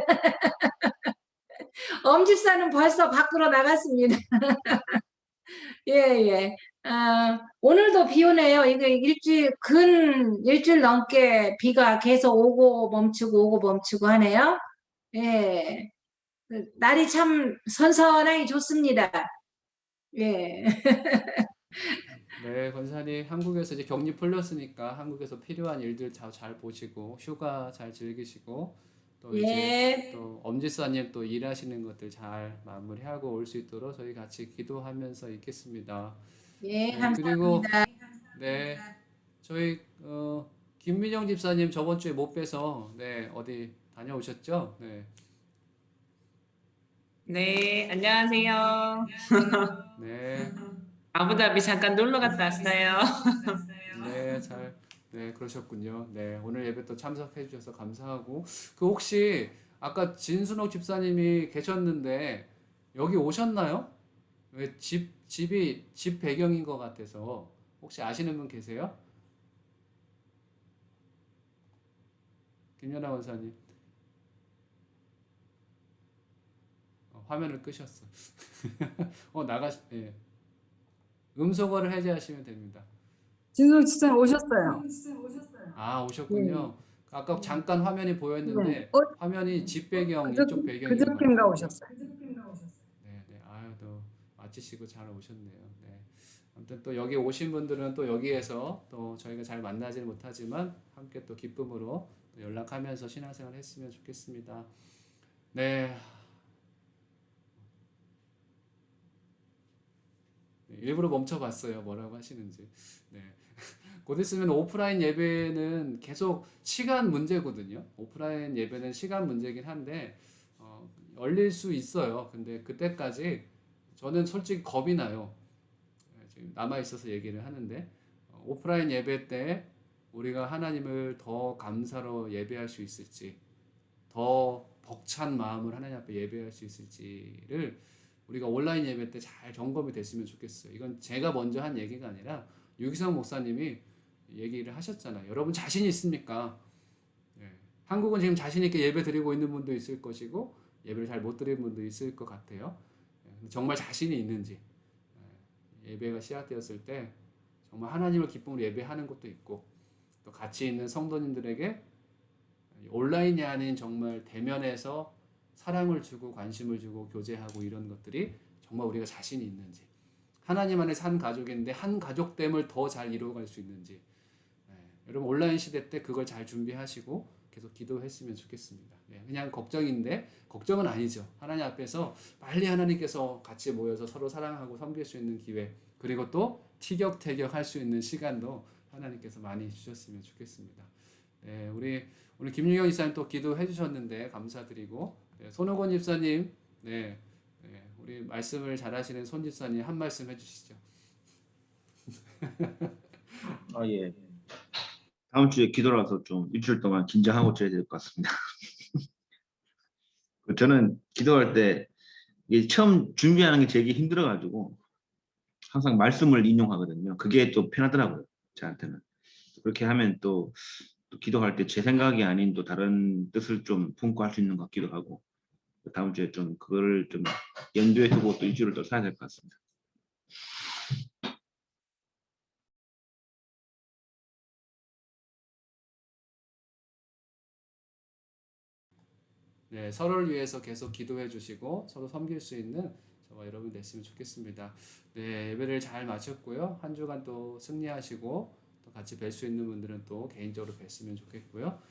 엄집사는 벌써 밖으로 나갔습니다. 예, 예. 오늘도 비 오네요. 이거 일주일 넘게 비가 계속 오고 멈추고 하네요. 예. 날이 참 선선하게 좋습니다. 예. 네, 권사님 한국에서 이제 격리 풀렸으니까 한국에서 필요한 일들 잘 보시고 휴가 잘 즐기시고 또 이제 예. 또 엄지사님 또 일하시는 것들 잘 마무리하고 올 수 있도록 저희 같이 기도하면서 있겠습니다. 예, 네, 그리고 감사합니다. 네, 저희 김민영 집사님 저번 주에 못 뵈서 네, 어디 다녀오셨죠? 네. 네, 안녕하세요. 네. 아부다비 잠깐 놀러 갔다 왔어요. 네, 네, 그러셨군요. 네, 오늘 예배 또 참석해 주셔서 감사하고, 그 혹시 아까 진순옥 집사님이 계셨는데 여기 오셨나요? 왜 집 배경인 것 같아서 혹시 아시는 분 계세요? 김연아 원사님, 화면을 끄셨어. 예. 음소거를 해제하시면 됩니다. 진솔 집사님 오셨어요. 아, 네. 오셨군요. 아까 잠깐 화면이 네. 보였는데 화면이 집 배경 그저, 이쪽 배경인 것 그저께인가 같더라고요. 오셨어요. 네, 네. 아유, 또 마치시고 잘 오셨네요. 네. 아무튼 또 여기 오신 분들은 또 여기에서 또 저희가 잘 만나지는 못하지만 함께 또 기쁨으로 또 연락하면서 신앙생활 했으면 좋겠습니다. 네. 네, 일부러 멈춰봤어요. 뭐라고 하시는지. 네. 곧 있으면 오프라인 예배는 계속 시간 문제거든요. 오프라인 예배는 시간 문제긴 한데 열릴 수 있어요. 근데 그때까지 저는 솔직히 겁이 나요. 지금 남아 있어서 얘기를 하는데 오프라인 예배 때 우리가 하나님을 더 감사로 예배할 수 있을지, 더 벅찬 마음을 하나님 앞에 예배할 수 있을지를 우리가 온라인 예배 때 잘 점검이 됐으면 좋겠어요. 이건 제가 먼저 한 얘기가 아니라 유기성 목사님이 얘기를 하셨잖아요. 여러분 자신 있습니까? 네. 한국은 지금 자신 있게 예배 드리고 있는 분도 있을 것이고 예배를 잘 못 드리는 분도 있을 것 같아요. 정말 자신이 있는지, 예배가 시작되었을 때 정말 하나님을 기쁨으로 예배하는 것도 있고 또 같이 있는 성도님들에게 온라인이 아닌 정말 대면에서 사랑을 주고 관심을 주고 교제하고 이런 것들이 정말 우리가 자신이 있는지, 하나님 안에 산 가족인데 한 가족됨을 더 잘 이루어갈 수 있는지, 여러분 온라인 시대 때 그걸 잘 준비하시고 계속 기도했으면 좋겠습니다. 그냥 걱정인데 걱정은 아니죠. 하나님 앞에서 빨리 하나님께서 같이 모여서 서로 사랑하고 섬길 수 있는 기회, 그리고 또 티격태격 할 수 있는 시간도 하나님께서 많이 주셨으면 좋겠습니다. 우리 오늘 김유경 집사님 또 기도해 주셨는데 감사드리고, 손호건 집사님, 우리 말씀을 잘하시는 손 집사님 한 말씀 해주시죠. 예. 다음 주에 기도라서 좀 일주일 동안 긴장하고 줘야 될 것 같습니다. 저는 기도할 때 이게 처음 준비하는 게 되게 힘들어가지고 항상 말씀을 인용하거든요. 그게 또 편하더라고요, 저한테는. 그렇게 하면 또 기도할 때 제 생각이 아닌 또 다른 뜻을 좀 품고 할 수 있는 것 같기도 하고, 다음 주에 좀 그거를 좀 염두에 두고 또 일주일을 또 살아야 될 것 같습니다. 네, 서로를 위해서 계속 기도해 주시고 서로 섬길 수 있는 저와 여러분 됐으면 좋겠습니다. 네, 예배를 잘 마쳤고요. 한 주간 또 승리하시고 또 같이 뵐 수 있는 분들은 또 개인적으로 뵀으면 좋겠고요.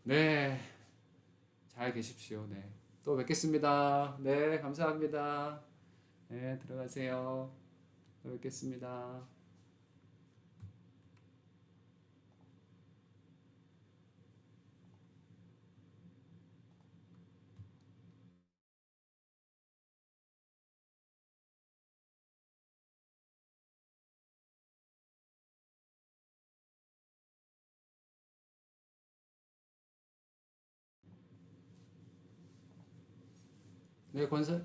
네, 잘 계십시오. 네, 또 뵙겠습니다. 네, 감사합니다. 네, 들어가세요. 또 뵙겠습니다. 네, 권사